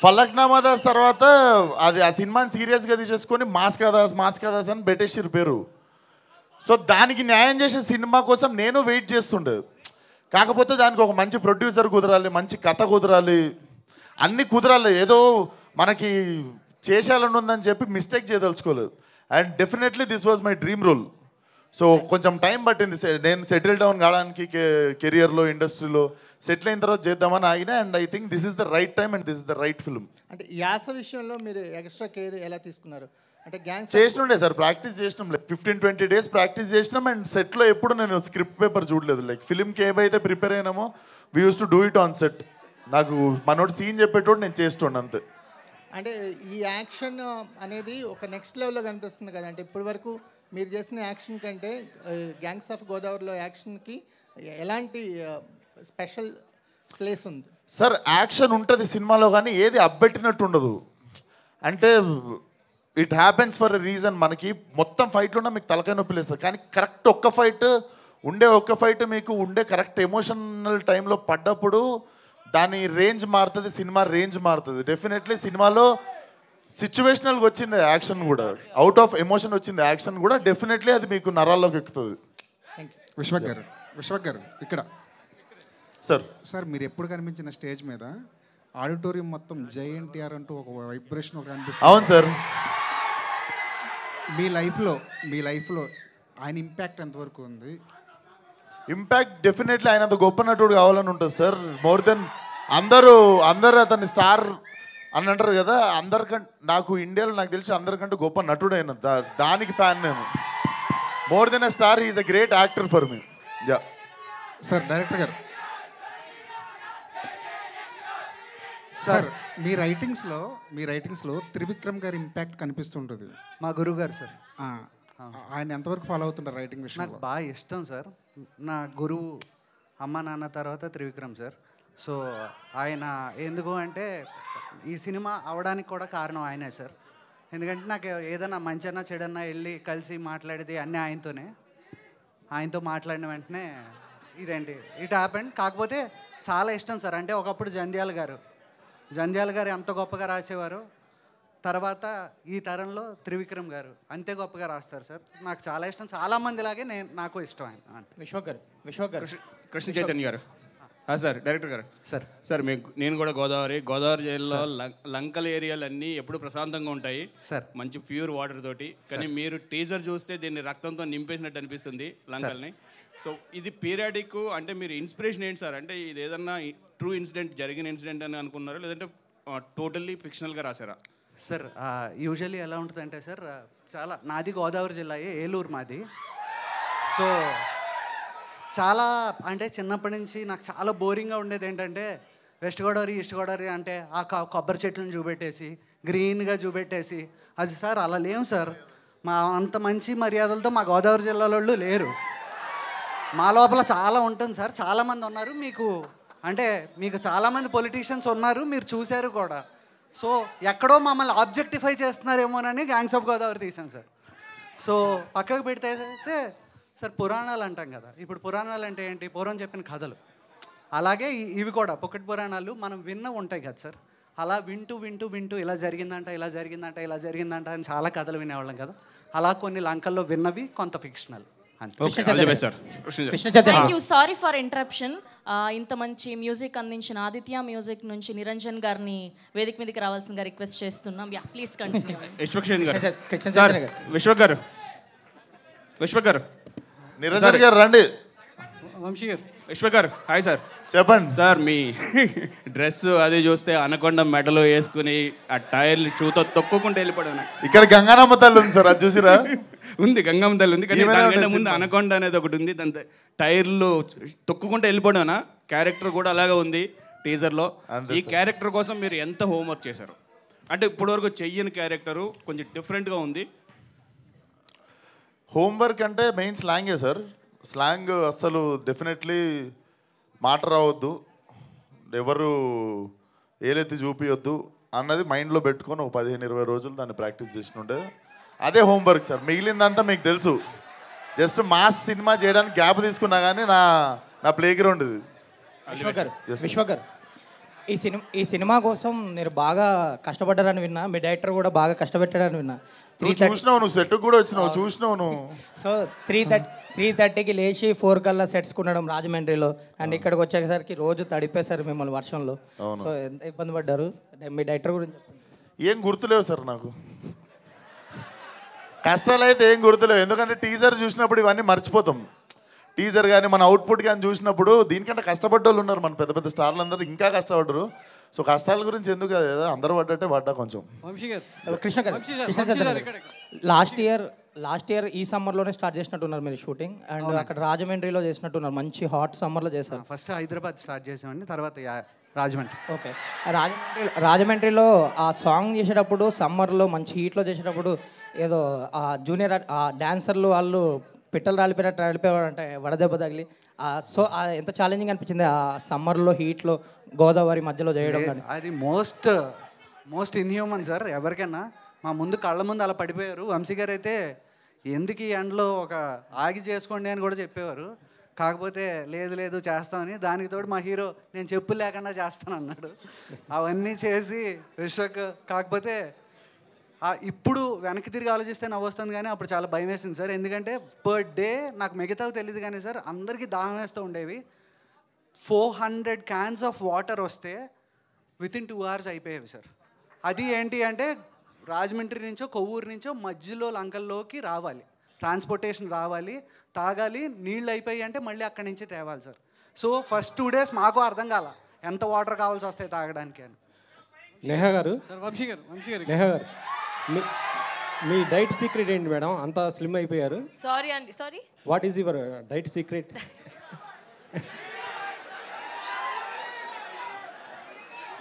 Speaker 5: ఫలక్నామా దాస్ తర్వాత అది ఆ సినిమాని సీరియస్గా తీసేసుకొని మాస్కా దాస్ అని పెట్టేసిరు పేరు. సో దానికి న్యాయం చేసే సినిమా కోసం నేను వెయిట్ చేస్తుండే. కాకపోతే దానికి ఒక మంచి ప్రొడ్యూసర్ కుదరాలి, మంచి కథ కుదరాలి, అన్నీ కుదరాలి. ఏదో మనకి చేసేయాలని ఉందని చెప్పి మిస్టేక్ చేయదలుచుకోలేదు. And definitely this was my dream role. So కొంచెం టైం పట్టింది నేను సెటిల్ డౌన్ కావడానికి, కెరియర్లో ఇండస్ట్రీలో సెటిల్ అయిన తర్వాత చేద్దామని ఆగిన. And I think this is the right time and this is the right film.
Speaker 11: అంటే యాస విషయంలో మీరు ఎక్స్ట్రా కేర్ ఎలా తీసుకున్నారు? అంటే గ్యాంగ్స్
Speaker 5: చేసినుండే సార్, ప్రాక్టీస్ చేసినాం. లైక్ 15-20 days ప్రాక్టీస్ చేసినాం. అండ్ సెట్లో ఎప్పుడు నేను స్క్రిప్ట్ పేపర్ చూడలేదు. లైక్ ఫిల్మ్కి ఏవైతే ప్రిపేర్ అయినామో we use to do it on set. నాకు మనోడు సీన్ చెప్పేటోడు నేను చేస్తుండే అంతే.
Speaker 11: అంటే ఈ యాక్షన్ అనేది ఒక నెక్స్ట్ లెవెల్లో కనిపిస్తుంది కదా. అంటే ఇప్పటి వరకు మీరు చేసిన యాక్షన్ కంటే గ్యాంగ్స్ ఆఫ్ గోదావరిలో యాక్షన్కి ఎలాంటి స్పెషల్ ప్లేస్ ఉంది?
Speaker 5: సార్ యాక్షన్ ఉంటుంది సినిమాలో, కానీ ఏది అబ్బెట్టినట్టు ఉండదు. అంటే it happens for a reason. మనకి మొత్తం ఫైట్లు ఉన్నా మీకు తలకాయ నొప్పి లేస్తుంది, కానీ కరెక్ట్ ఒక్క ఫైట్ మీకు ఉండే కరెక్ట్ ఎమోషనల్ టైంలో పడ్డప్పుడు దాని రేంజ్ మారుతుంది, సినిమా రేంజ్ మారుతుంది. డెఫినెట్లీ సినిమాలో సిచ్యువేషనల్గా వచ్చింది యాక్షన్ కూడా, అవుట్ ఆఫ్ ఎమోషన్ వచ్చింది యాక్షన్ కూడా. డెఫినెట్లీ అది మీకు నరాల్లోకి ఎక్కుతుంది.
Speaker 10: విశ్వక్ గారు ఇక్కడ సార్ మీరు ఎప్పుడు కనిపించిన స్టేజ్ మీద ఆడిటోరియం మొత్తం జై ఎన్టీఆర్ అంటూ ఒక వైబ్రేషన్ ఒక అనిపిస్తుంది.
Speaker 5: అవును సార్.
Speaker 10: మీ లైఫ్లో ఆయన ఇంపాక్ట్ ఎంతవరకు ఉంది?
Speaker 5: ఇంపాక్ట్ డెఫినెట్లీ ఆయన అంత గొప్ప నటుడు కావాలని ఉంటుంది సార్. మోర్ దెన్ అందరూ అతన్ని స్టార్ అని అంటారు కదా, అందరికంటే నాకు ఇండియాలో నాకు తెలిసి అందరికంటే గొప్ప నటుడైన దానికి ఫ్యాన్ నేను. More than a star, he is a great actor for me. Yeah
Speaker 10: sir director గారు, సార్ మీ రైటింగ్స్లో త్రివిక్రమ్ గారి ఇంపాక్ట్ కనిపిస్తుంటుంది.
Speaker 7: మా గురువు గారు సార్.
Speaker 10: ఆయన ఎంతవరకు ఫాలో అవుతుంటారు రైటింగ్ విషయం?
Speaker 7: నాకు బాగా ఇష్టం సార్. నా గురువు అమ్మ నాన్న తర్వాత త్రివిక్రమ్ సార్. సో ఆయన ఎందుకు అంటే ఈ సినిమా అవడానికి కూడా కారణం ఆయనే సార్. ఎందుకంటే నాకు ఏదైనా మంచన్నా చెడన్నా వెళ్ళి కలిసి మాట్లాడేది అన్నీ ఆయనతో మాట్లాడిన వెంటనే ఇట్ హ్యాపెండ్. కాకపోతే చాలా ఇష్టం సార్. అంటే ఒకప్పుడు జంధ్యాల గారు ఎంత గొప్పగా రాసేవారు, తర్వాత ఈ తరంలో త్రివిక్రమ్ గారు అంతే గొప్పగా రాస్తారు సార్. నాకు చాలా ఇష్టం, చాలామందిలాగే నాకు ఇష్టం ఆయన.
Speaker 9: విశ్వక్ గారు కృష్ణ చైతన్య గారు సార్ డైరెక్టర్ గారు. సార్ నేను కూడా గోదావరి జిల్లాలో లంకల ఏరియాలు అన్నీ ఎప్పుడు ప్రశాంతంగా ఉంటాయి
Speaker 7: సార్,
Speaker 9: మంచి ప్యూర్ వాటర్ తోటి. కానీ మీరు టీజర్ చూస్తే దీన్ని రక్తంతో నింపేసినట్టు అనిపిస్తుంది లంకల్ని. సో ఇది పీరియాడిక్ అంటే మీరు ఇన్స్పిరేషన్ ఏంటి సార్? అంటే ఇది ఏదన్నా ట్రూ జరిగిన ఇన్సిడెంట్ అని అనుకున్నారా, లేదంటే టోటల్లీ ఫిక్షనల్గా రాశారా?
Speaker 7: సార్ యూజువల్లీ ఎలా ఉంటుందంటే సార్, చాలా నాది గోదావరి జిల్లా, ఏలూరు మాది. సో చాలా అంటే చిన్నప్పటి నుంచి నాకు చాలా బోరింగ్గా ఉండేది ఏంటంటే వెస్ట్ గోదావరి ఈస్ట్ గోదావరి అంటే ఆ కొబ్బరి చెట్లను చూపెట్టేసి గ్రీన్గా చూపెట్టేసి అది సార్ అలా లేవు సార్. మా అంత మంచి మర్యాదలతో మా గోదావరి జిల్లాలో లేరు. మా లోపల చాలా ఉంటుంది సార్. చాలామంది ఉన్నారు, మీకు చాలామంది పొలిటీషియన్స్ ఉన్నారు, మీరు చూశారు కూడా. సో ఎక్కడో మమ్మల్ని ఆబ్జెక్టిఫై చేస్తున్నారేమోనని గ్యాంగ్స్ ఆఫ్ గోదావరి తీసాను సార్. సో పక్కకు పెడితే సార్ పురాణాలు అంటాం కదా, ఇప్పుడు పురాణాలు అంటే ఏంటి? పూర్వం చెప్పిన కథలు. అలాగే ఇవి కూడా పొక్కటి పురాణాలు మనం ఉంటాయి కదా సార్. అలా వింటూ ఇలా జరిగిందంట అని చాలా కథలు వినేవాళ్ళం కదా. అలా కొన్ని లంకల్లో విన్నవి, కొంత fictional.
Speaker 2: Thank you. Sorry for interruption. ఇంత మంచి మ్యూజిక్ అందించిన ఆదిత్య మ్యూజిక్ నుంచి నిరంజన్ గారిని వేదిక మీదకి రావాల్సిందిగా రిక్వెస్ట్ చేస్తున్నాం. Yeah please continue.
Speaker 9: విశ్వక్ గారు
Speaker 5: నిరంజన్ గారు రండి.
Speaker 12: వంశీ గారు
Speaker 9: విశ్వకర్ హాయ్ సార్.
Speaker 5: చెప్పండి
Speaker 9: సార్, మీ డ్రెస్ అది చూస్తే అనకొండ మెడలో వేసుకుని ఆ టైర్లు షూతో తొక్కుకుంటూ వెళ్ళిపోయాను.
Speaker 5: ఇక్కడ గంగానమ్మ తల్లి ఉంది సార్, అది చూసిరా?
Speaker 9: ఉంది, గంగమ్మ తల్లి ఉంది, కానీ దానికంటే ముందు అనకొండ అనేది ఒకటి ఉంది. దాని టైర్లు తొక్కుకుంటూ వెళ్ళిపోయానా. క్యారెక్టర్ కూడా అలాగే ఉంది టీజర్లో. ఈ క్యారెక్టర్ కోసం మీరు ఎంత హోంవర్క్ చేశారు? అంటే ఇప్పటివరకు చెయ్యని క్యారెక్టరు కొంచెం డిఫరెంట్గా ఉంది.
Speaker 5: హోంవర్క్ అంటే మెయిన్ స్లాంగే సార్. స్లాంగ్ అస్సలు డెఫినెట్లీ మాట రావద్దు, ఎవరు ఏలెత్తి చూపించొద్దు అన్నది మైండ్లో పెట్టుకొని ఒక 15-20 రోజులు దాన్ని ప్రాక్టీస్ చేసినుంటే అదే హోంవర్క్ సార్. మిగిలిందంతా మీకు తెలుసు. జస్ట్ మాస్ సినిమా చేయడానికి గ్యాప్ తీసుకున్నా కానీ నా ప్లే గ్రౌండ్ ఇది.
Speaker 12: విశ్వకర్, ఈ సినిమా కోసం మీరు బాగా కష్టపడ్డారని విన్నా, మీ డైరెక్టర్ కూడా బాగా కష్టపెట్టారని విన్నా.
Speaker 5: చూసినావు, నువ్వు సెట్ కూడా వచ్చినావు, చూసినావు నువ్వు.
Speaker 12: సో 3:30కి లేచి 4 కల్లా సెట్స్ కొనడం రాజమండ్రిలో, అండ్ ఇక్కడికి వచ్చేసరికి రోజు తడిపేశారు మిమ్మల్ని వర్షంలో. సో ఎంత ఇబ్బంది పడ్డారు? మీ డైరెక్టర్ గురించి
Speaker 5: ఏం గుర్తులేవు సార్ నాకు, కష్టాలు అయితే ఏం గుర్తులేవు. ఎందుకంటే టీజర్ చూసినప్పుడు ఇవన్నీ మర్చిపోతాం. టీజర్ కానీ మన అవుట్పుట్ కానీ చూసినప్పుడు దీనికంటే కష్టపడ్డ వాళ్ళు ఉన్నారు, మన పెద్ద పెద్ద స్టార్లు అందరూ ఇంకా కష్టపడ్డరు. సో కష్టాల గురించి ఎందుకు కదా, అందరూ పడ్డట్టే పడ్డా కొంచెం.
Speaker 12: లాస్ట్ ఇయర్ ఈ సమ్మర్లోనే స్టార్ట్ చేసినట్టున్నారు మీరు షూటింగ్, అండ్ అక్కడ రాజమండ్రిలో చేసినట్టున్నారు. మంచి హాట్ సమ్మర్లో చేశారు.
Speaker 7: ఫస్ట్ హైదరాబాద్ స్టార్ట్ చేసామండి, తర్వాత రాజమండ్రి.
Speaker 12: ఓకే, రాజమండ్రిలో ఆ సాంగ్ చేసేటప్పుడు సమ్మర్లో మంచి హీట్లో చేసేటప్పుడు ఏదో ఆ జూనియర్ ఆ డాన్సర్లు వాళ్ళు పిట్టలు రాలిపోయారు అంటే వడదెబ్బ తగిలి. సో ఎంత ఛాలెంజింగ్ అనిపించింది ఆ సమ్మర్లో హీట్లో గోదావరి మధ్యలో చేయడం?
Speaker 7: అది మోస్ట్ ఇన్హ్యూమన్ సార్. ఎవరికైనా మా ముందు కళ్ళ ముందు అలా పడిపోయారు. వంశీ గారు అయితే ఎందుకు ఈ ఎండలో ఒక ఆగి చేసుకోండి అని కూడా చెప్పేవారు. కాకపోతే లేదు చేస్తామని, దానికి తోడు మా హీరో నేను చెప్పులు లేకుండా చేస్తాను అన్నాడు. అవన్నీ చేసి విశ్వక్, కాకపోతే ఇప్పుడు వెనక్కి తిరిగి ఆలోచిస్తే నవ్వొస్తుంది, కానీ అప్పుడు చాలా భయం వేసింది సార్. ఎందుకంటే పర్ డే నాకు మిగతావి తెలియదు కానీ సార్ అందరికీ దాహం వేస్తూ ఉండేవి. 400 cans ఆఫ్ వాటర్ వస్తే వితిన్ 2 hours అయిపోయేవి సార్. అది ఏంటి అంటే రాజమండ్రి నుంచో కొవ్వూరు నుంచో మధ్యలో లంకల్లోకి రావాలి, ట్రాన్స్పోర్టేషన్ రావాలి, తాగాలి, నీళ్ళు అయిపోయి అంటే మళ్ళీ అక్కడి నుంచి తేవాలి సార్. సో ఫస్ట్ 2 days మాకు అర్థం కాల ఎంత వాటర్ కావాల్సి వస్తాయి తాగడానికి అని.
Speaker 13: నేహా గారు,
Speaker 14: వంశీ గారు,
Speaker 13: నేహా గారు, మీ డైట్ సీక్రెట్ ఏంటి మేడం? అంత స్లిమ్ అయిపోయారు.
Speaker 4: Sorry
Speaker 13: what is your diet secret?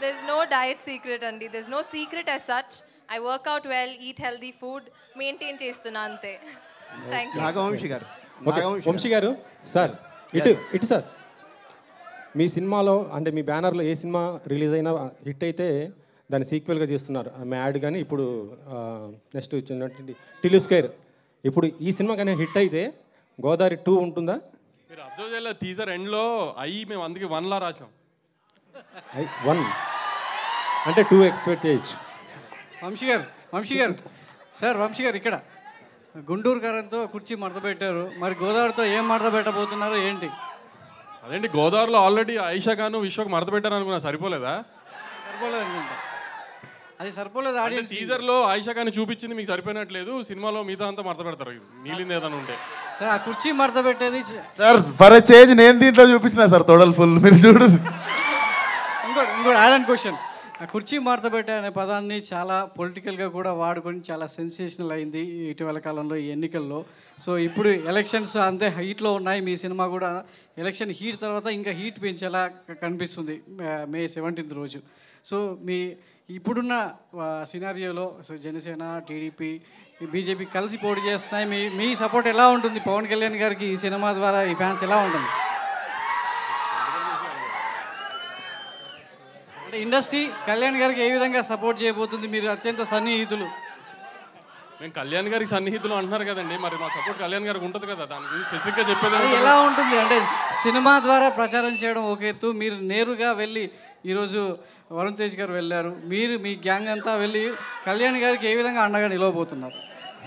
Speaker 4: There's no diet secret అండి. There's no secret as such. I work out well, eat healthy food, maintain చేస్తున్నా అంతే. Thank you.
Speaker 13: వంశీ గారు సార్, ఇటు సార్, మీ సినిమాలో అంటే మీ బ్యానర్లో ఏ సినిమా రిలీజ్ అయినా హిట్ అయితే దాన్ని సీక్వెల్గా చేస్తున్నారు. మ్యాడ్ కానీ ఇప్పుడు నెక్స్ట్ వచ్చినటువంటి టిలుస్కైర్. ఇప్పుడు ఈ సినిమా కానీ హిట్ అయితే గోదావరి 2 ఉంటుందా?
Speaker 15: మీరు అబ్జర్వ్ చేయలేదు, టీజర్ ఎండ్లో మేము అందుకే 1లా రాసాం.
Speaker 13: 1 అంటే 2 ఎక్స్పెక్ట్ చేయొచ్చు.
Speaker 14: వంశీ గారు సార్, వంశీ గారు ఇక్కడ గుంటూరు కారంతో కుర్చీ మడత పెట్టారు, మరి గోదావరితో ఏం మడత పెట్టబోతున్నారు ఏంటి?
Speaker 15: అదేంటి, గోదావరిలో ఆల్రెడీ ఆయిషా గాను విశ్వకు మడత పెట్టారు అనుకున్నా, సరిపోలేదా?
Speaker 14: సరిపోలేదు అనుకుంటా, అది సరిపోలేదు. ఆడియన్స్
Speaker 15: టీజర్లో ఆయిషా గాని చూపించింది మీకు సరిపోయినట్లేదు, సినిమాలో మిగతా అంతా మడత పెడతారు మిగిలింది ఏదైనా ఉంటే.
Speaker 14: సార్ ఆ కుర్చీ మడత పెట్టేది
Speaker 5: సార్ ఫర్ చేంజ్ నేను దీంట్లో చూపించిన సార్ తోడల్ ఫుల్, మీరు చూడు.
Speaker 14: ఇంకోటి యాడ్ అండ్ క్వశ్చన్, కుర్చీ మడత పెట్టే అనే పదాన్ని చాలా పొలిటికల్గా కూడా వాడుకొని చాలా సెన్సేషనల్ అయింది ఇటీవల కాలంలో ఈ ఎన్నికల్లో. సో ఇప్పుడు ఎలక్షన్స్ అంతే హీట్లో ఉన్నాయి, మీ సినిమా కూడా ఎలక్షన్ హీట్ తర్వాత ఇంకా హీట్ పెంచేలా కనిపిస్తుంది May 17th రోజు. సో మీ ఇప్పుడున్న సినారియోలో సో జనసేన, టీడీపీ, బీజేపీ కలిసి పోటీ చేస్తున్నాయి, మీ సపోర్ట్ ఎలా ఉంటుంది పవన్ కళ్యాణ్ గారికి ఈ సినిమా ద్వారా? ఈ ఫ్యాన్స్ ఎలా ఉంటుంది? అంటే ఇండస్ట్రీ కళ్యాణ్ గారికి ఏ విధంగా సపోర్ట్ చేయబోతుంది? మీరు అత్యంత సన్నిహితులు.
Speaker 15: మేము కళ్యాణ్ గారికి సన్నిహితులు అంటున్నారు కదండి, మరి మా సపోర్ట్ కళ్యాణ్ గారికి ఉంటుంది కదా, దాని గురించి స్పెసిఫిక్గా చెప్పేది
Speaker 14: అది ఎలా ఉంటుంది? అంటే సినిమా ద్వారా ప్రచారం చేయడం ఒక ఎత్తు, మీరు నేరుగా వెళ్ళి ఈరోజు వరుణ్ తేజ్ గారు వెళ్ళారు, మీరు మీ గ్యాంగ్ అంతా వెళ్ళి కళ్యాణ్ గారికి ఏ విధంగా అండగా నిలవబోతున్నారు?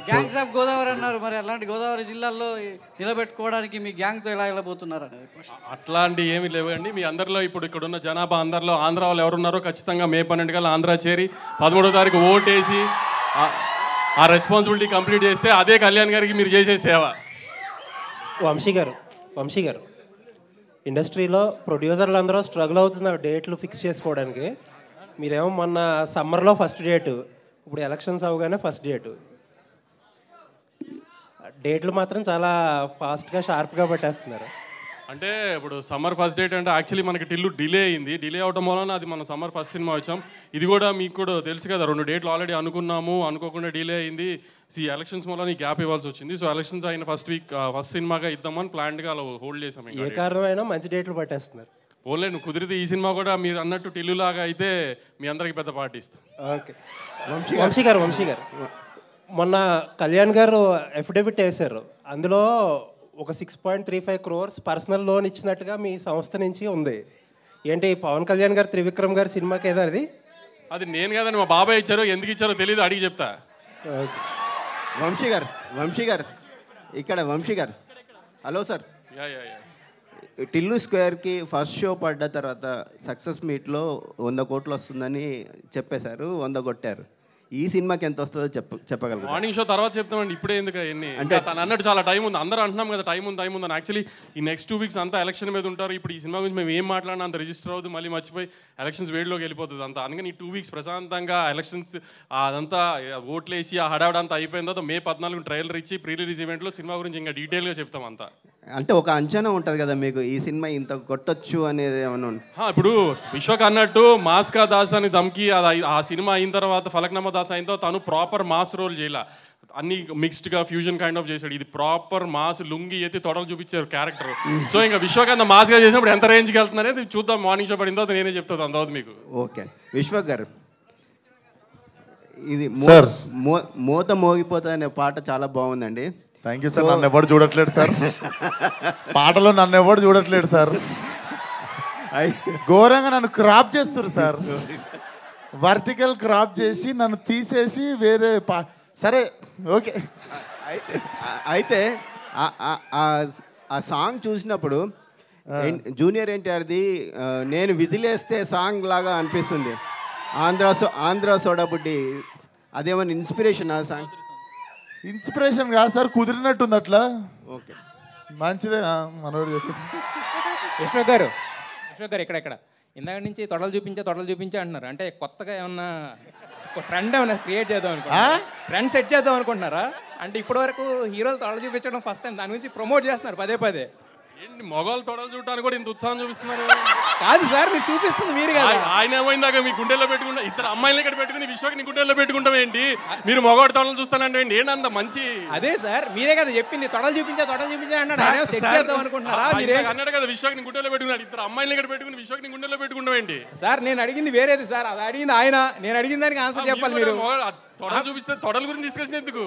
Speaker 14: గ్యాంగ్స్ ఆఫ్ గోదావరి అన్నారు, మరి అలాంటి గోదావరి జిల్లాల్లో నిలబెట్టుకోవడానికి మీ గ్యాంగ్తో ఎలా వెళ్ళబోతున్నారు అనేది?
Speaker 15: అట్లాంటి ఏమీ లేవండి. మీ అందరిలో ఇప్పుడు ఇక్కడున్న జనాభా అందరిలో ఆంధ్ర వాళ్ళు ఎవరున్నారో ఖచ్చితంగా May 12 కల్లా ఆంధ్ర చేరి 13వ తారీఖు ఓటేసి ఆ రెస్పాన్సిబిలిటీ కంప్లీట్ చేస్తే అదే కళ్యాణ్ గారికి మీరు చేసే సేవ.
Speaker 13: వంశీ గారు
Speaker 16: ఇండస్ట్రీలో ప్రొడ్యూసర్లు అందరూ స్ట్రగుల్ అవుతున్నారు డేట్లు ఫిక్స్ చేసుకోవడానికి. మీరేమో మొన్న సమ్మర్లో ఫస్ట్ డేటు, ఇప్పుడు ఎలక్షన్స్ అవగానే ఫస్ట్ డేటు. డేట్లు మాత్రం చాలా ఫాస్ట్గా షార్ప్గా పెట్టేస్తున్నారు.
Speaker 15: అంటే ఇప్పుడు సమ్మర్ ఫస్ట్ డేట్ అంటే యాక్చువల్లీ మనకి టిల్లు డిలే అయింది. డిలే అవడం వలన అది మనం సమ్మర్ ఫస్ట్ సినిమా వచ్చాం. ఇది కూడా మీకు కూడా తెలుసు కదా, 2 డేట్లు ఆల్రెడీ అనుకున్నాము, అనుకోకుండా డిలే అయింది. ఈ ఎలక్షన్స్ వల్ల నీకు గ్యాప్ ఇవ్వాల్సి వచ్చింది. సో ఎలక్షన్స్ అయిన ఫస్ట్ వీక్ ఫస్ట్ సినిమాగా ఇద్దామని ప్లాన్డ్గా అలా హోల్డ్ చేసాం.
Speaker 16: ఏ కారణమైనా మంచి డేట్లు పట్టేస్తున్నారు.
Speaker 15: ఓన్లీ నువ్వు కుదిరితే ఈ సినిమా కూడా మీరు అన్నట్టు టిల్లులాగా అయితే మీ అందరికి పెద్ద పార్టీ ఇస్తాం.
Speaker 16: ఓకే. వంశీ గారు మొన్న కళ్యాణ్ గారు ఎఫిడవిట్ వేశారు. అందులో ఒక 6.35 crores పర్సనల్ లోన్ ఇచ్చినట్టుగా మీ సంస్థ నుంచి ఉంది. ఏంటి పవన్ కళ్యాణ్ గారు త్రివిక్రమ్ గారి సినిమాకి ఏదో
Speaker 15: అది నేను కదండి, మా బాబాయ్ ఇచ్చారో, ఎందుకు ఇచ్చారో తెలియదు, అడిగి చెప్తా.
Speaker 17: వంశీ గారు ఇక్కడ వంశీ గారు, హలో సార్. టిల్లు స్క్వేర్కి ఫస్ట్ షో పడ్డ తర్వాత సక్సెస్ మీట్లో 100 కోట్లు వస్తుందని చెప్పేశారు, 100 కొట్టారు. ఈ సినిమాకి ఎంత వస్తుందో చెప్పగలరు?
Speaker 15: మార్నింగ్ షో తర్వాత చెప్తామండి, ఇప్పుడే ఎందుకు అవన్నీ. అంటే తను అన్నట్టు చాలా టైం ఉంది, అందరూ అంటున్నాం కదా టైం ఉంది అని. యాక్చువల్లీ ఈ నెక్స్ట్ 2 weeks అంతా ఎలక్షన్ మీద ఉంటారు. ఇప్పుడు ఈ సినిమా గురించి మేము ఏం మాట్లాడినా అంత రిజిస్టర్ అవుతుంది, మళ్ళీ మర్చిపోయి ఎలక్షన్స్ వేడిలోకి వెళ్ళిపోతుంది అంతా. అందుకని ఈ 2 weeks ప్రశాంతంగా ఎలక్షన్స్ అదంతా ఓట్లేసి ఆ హడావడంతా అయిపోయిన తర్వాత May 14 ట్రైలర్ ఇచ్చి ప్రీ రిలీజ్ ఈవెంట్లో సినిమా గురించి ఇంకా డీటెయిల్గా చెప్తాం అంతా.
Speaker 17: అంటే ఒక అంచనా ఉంటుంది కదా మీకు, ఈ సినిమా ఇంత కొట్టొచ్చు అనేది ఏమన్నా?
Speaker 15: ఇప్పుడు విశ్వక్ అన్నట్టు మాస్కా దాస్ అని దమ్కి ఆ సినిమా అయిన తర్వాత ఫలక్నామా దాస్ అయిన తర్వాత తను ప్రాపర్ మాస్ రోల్ చేయాల, అన్ని మిక్స్డ్గా ఫ్యూజన్ కైండ్ ఆఫ్ చేశాడు. ఇది ప్రాపర్ మాస్, లుంగి ఎత్తి తొడలు చూపించారు క్యారెక్టర్. సో ఇంకా విశ్వకాంత్ మాస్గా చేసినప్పుడు ఎంత రేంజ్కి వెళ్తున్నారనేది చూద్దాం. మార్నింగ్ షో పడిన తర్వాత నేనే చెప్తాను అంత మీకు.
Speaker 17: ఓకే విశ్వక్ గారు, ఇది మోత మోగిపోతా అనే పాట చాలా బాగుందండి.
Speaker 5: Thank you sir. నన్ను ఎవరు చూడట్లేదు సార్, పాటలో నన్ను ఎవరు చూడట్లేదు సార్. ఘోరంగా నన్ను క్రాప్ చేస్తారు సార్, వర్టికల్ క్రాప్ చేసి నన్ను తీసేసి వేరే సరే ఓకే.
Speaker 17: అయితే ఆ సాంగ్ చూసినప్పుడు జూనియర్ ఎన్టీఆర్ది నేను విజిలేస్తే సాంగ్ లాగా అనిపిస్తుంది. ఆంధ్ర సోడా బుడ్డి, అదేమన్నా ఇన్స్పిరేషన్ ఆ సాంగ్?
Speaker 5: ఇన్స్పిరేషన్ కాదు సార్, కుదిరినట్టుంది అట్లా.
Speaker 17: ఓకే
Speaker 5: మంచిదే మనోడు చెప్పి.
Speaker 18: విశ్వక్ గారు ఇక్కడ ఇందాక నుంచి తొడలు చూపించే అంటున్నారు. అంటే కొత్తగా ఏమన్నా ట్రెండ్ ఏమన్నా క్రియేట్ చేద్దాం అనుకుంటున్నారా? ట్రెండ్ సెట్ చేద్దాం అనుకుంటున్నారా? అంటే ఇప్పటివరకు హీరోలు తొడలు చూపించడం ఫస్ట్ టైం, దాని గురించి ప్రమోట్ చేస్తున్నారు పదే.
Speaker 15: ఏంటి మొగలు తొడలు చూడటానికి కూడా ఇంత ఉత్సాహం చూపిస్తున్నారు?
Speaker 18: కాదు సార్, మీరు చూపిస్తుంది మీరు కదా.
Speaker 15: ఆయన ఏమైందాక మీ గుండెల్లో పెట్టుకుంటా, ఇద్దరు అమ్మాయిలు ఇక్కడ పెట్టుకుని విశ్వకి నీ గుండెల్లో పెట్టుకుంటాం ఏంటి? మీరు మొగోడు తొడలు చూస్తానంటే ఏంటంత మంచి?
Speaker 18: అదే సార్, మీరే కదా చెప్పింది తొడలు చూపించా అన్నాడు. సెట్ చేద్దాం అనుకుంటున్నారా? మీరే
Speaker 15: అన్నాడు కదా విశ్వకి నీ గుండెల్లో పెట్టుకున్నాడు. ఇద్దరు అమ్మాయిలు ఇక్కడ పెట్టుకుని విశ్వకి నీ గుండెల్లో పెట్టుకుంటాం ఏంటి?
Speaker 18: సార్ నేను అడిగింది వేరేది సార్, అది అడిగింది ఆయన. నేను అడిగిన దానికి ఆన్సర్ చెప్పాలి మీరు.
Speaker 15: తొడలు చూపిస్తే తొడల గురించి డిస్కషన్ ఎందుకు?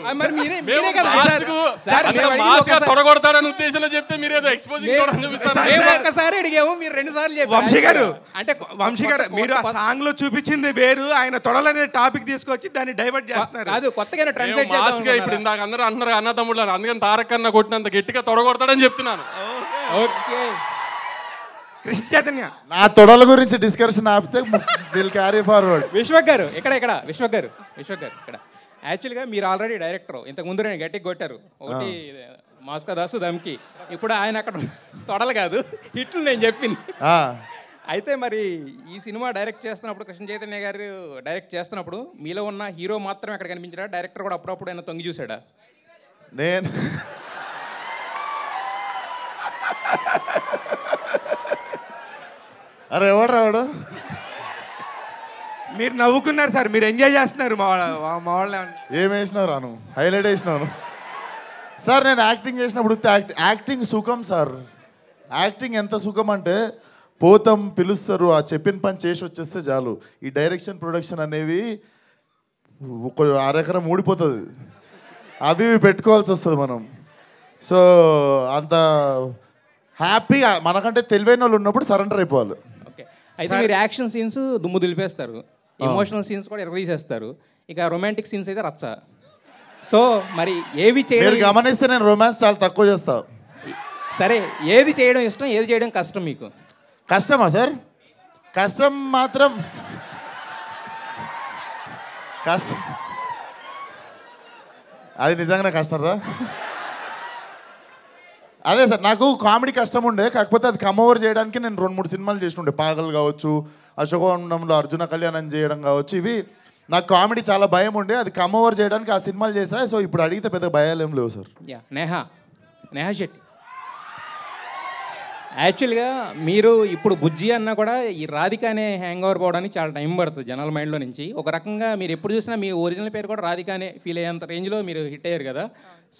Speaker 18: తొడగొడతాడని
Speaker 15: ఉద్దేశంలో చెప్తే మీరు ఏదో ఎక్స్పోజింగ్ చూపిస్తారు.
Speaker 18: ఒక్కసారి అడిగాము, మీరు 2 సార్లు చెప్పారు.
Speaker 19: వంశీ గారు మీరు ఆ సాంగ్ లో చూపించింది వేరు, ఆయన తొడలనే టాపిక్ తీసుకొచ్చి దాన్ని డైవర్ట్ చేస్తున్నారు.
Speaker 18: కాదు కొత్తగా ట్రాన్స్లేట్
Speaker 15: మాస్గా ఇప్పుడు ఇందాక అందరూ అంటున్నారు అన్న తమ్ముళ్ళు, అందుకని తారక్ అన్న కొట్టినంత గట్టిగా తొడగొడతాడని చెప్తున్నాను.
Speaker 18: ఓకే
Speaker 19: కృష్ణ చైతన్య,
Speaker 5: నా తొడల గురించి డిస్కషన్ ఆపితే విల్ క్యారీ ఫార్వర్డ్.
Speaker 18: విశ్వక్ గారు విశ్వక్ గారు ఇక్కడ యాక్చువల్గా మీరు ఆల్రెడీ డైరెక్టర్, ఇంతకు ముందు నేను గట్టికి కొట్టారు ఒకటి మాస్కా దాసు దమ్కి. ఇప్పుడు ఆయన అక్కడ తొడలు కాదు హిట్లు నేను చెప్పింది. అయితే మరి ఈ సినిమా డైరెక్ట్ చేస్తున్నప్పుడు, కృష్ణ చైతన్య గారు డైరెక్ట్ చేస్తున్నప్పుడు మీలో ఉన్న హీరో మాత్రం అక్కడ కనిపించాడా? డైరెక్టర్ కూడా అప్పుడప్పుడు ఆయన తొంగి చూసాడా?
Speaker 5: నేను అరే ఎవడు రావడు,
Speaker 19: మీరు నవ్వుకున్నారు సార్, మీరు ఎంజాయ్ చేస్తున్నారు. మా వాళ్ళ
Speaker 5: ఏం వేసినావు రాను, హైలైట్ వేసినాను సార్. నేను యాక్టింగ్ చేసినప్పుడు యాక్టింగ్ సుఖం సార్. యాక్టింగ్ ఎంత సుఖం అంటే పోతాం, పిలుస్తారు, ఆ చెప్పిన పని చేసి వచ్చేస్తే చాలు. ఈ డైరెక్షన్ ప్రొడక్షన్ అనేవి ఒక అరెకరం ఊడిపోతుంది, అవి పెట్టుకోవాల్సి వస్తుంది మనం. సో అంత హ్యాపీగా మనకంటే తెలివైన వాళ్ళు ఉన్నప్పుడు సరెండర్ అయిపోవాలి.
Speaker 18: ఓకే, అయితే మీరు యాక్షన్ సీన్స్ దుమ్ము దులిపేస్తారు, ఎమోషనల్ సీన్స్ కూడా ఎరగదీసేస్తారు, ఇక రొమాంటిక్ సీన్స్ అయితే రచ్చ. సో మరి ఏవి చేయడం
Speaker 5: గమనిస్తే నేను రొమాన్స్ చాలా తక్కువ చేస్తా.
Speaker 18: సరే, ఏది చేయడం ఇష్టం, ఏది చేయడం కష్టం మీకు?
Speaker 5: కష్టమా సార్? కష్టం మాత్రం అది నిజంగానే కష్టం రా. అదే సార్ నాకు కామెడీ కష్టం ఉండే, కాకపోతే అది కమ్ ఓవర్ చేయడానికి నేను 2-3 సినిమాలు చేస్తుండే. పాగల్ కావచ్చు, అశోకవనంలో అర్జున కళ్యాణం చేయడం కావచ్చు, ఇవి నాకు కామెడీ చాలా భయం ఉండే, అది కమ్ ఓవర్ చేయడానికి ఆ సినిమాలు చేసా. సో ఇప్పుడు అడిగితే పెద్ద భయాలు ఏం లేవు సార్.
Speaker 18: నేహా శెట్టి, యాక్చువల్గా మీరు ఇప్పుడు బుజ్జి అన్నా కూడా ఈ రాధిక అనే హ్యాంగ్ ఓవర్ పోవడానికి చాలా టైం పడుతుంది జనాల మైండ్లో నుంచి. ఒక రకంగా మీరు ఎప్పుడు చూసినా మీ ఒరిజినల్ పేరు కూడా రాధిక అనే ఫీల్ అయ్యేంత రేంజ్లో మీరు హిట్ అయ్యారు కదా.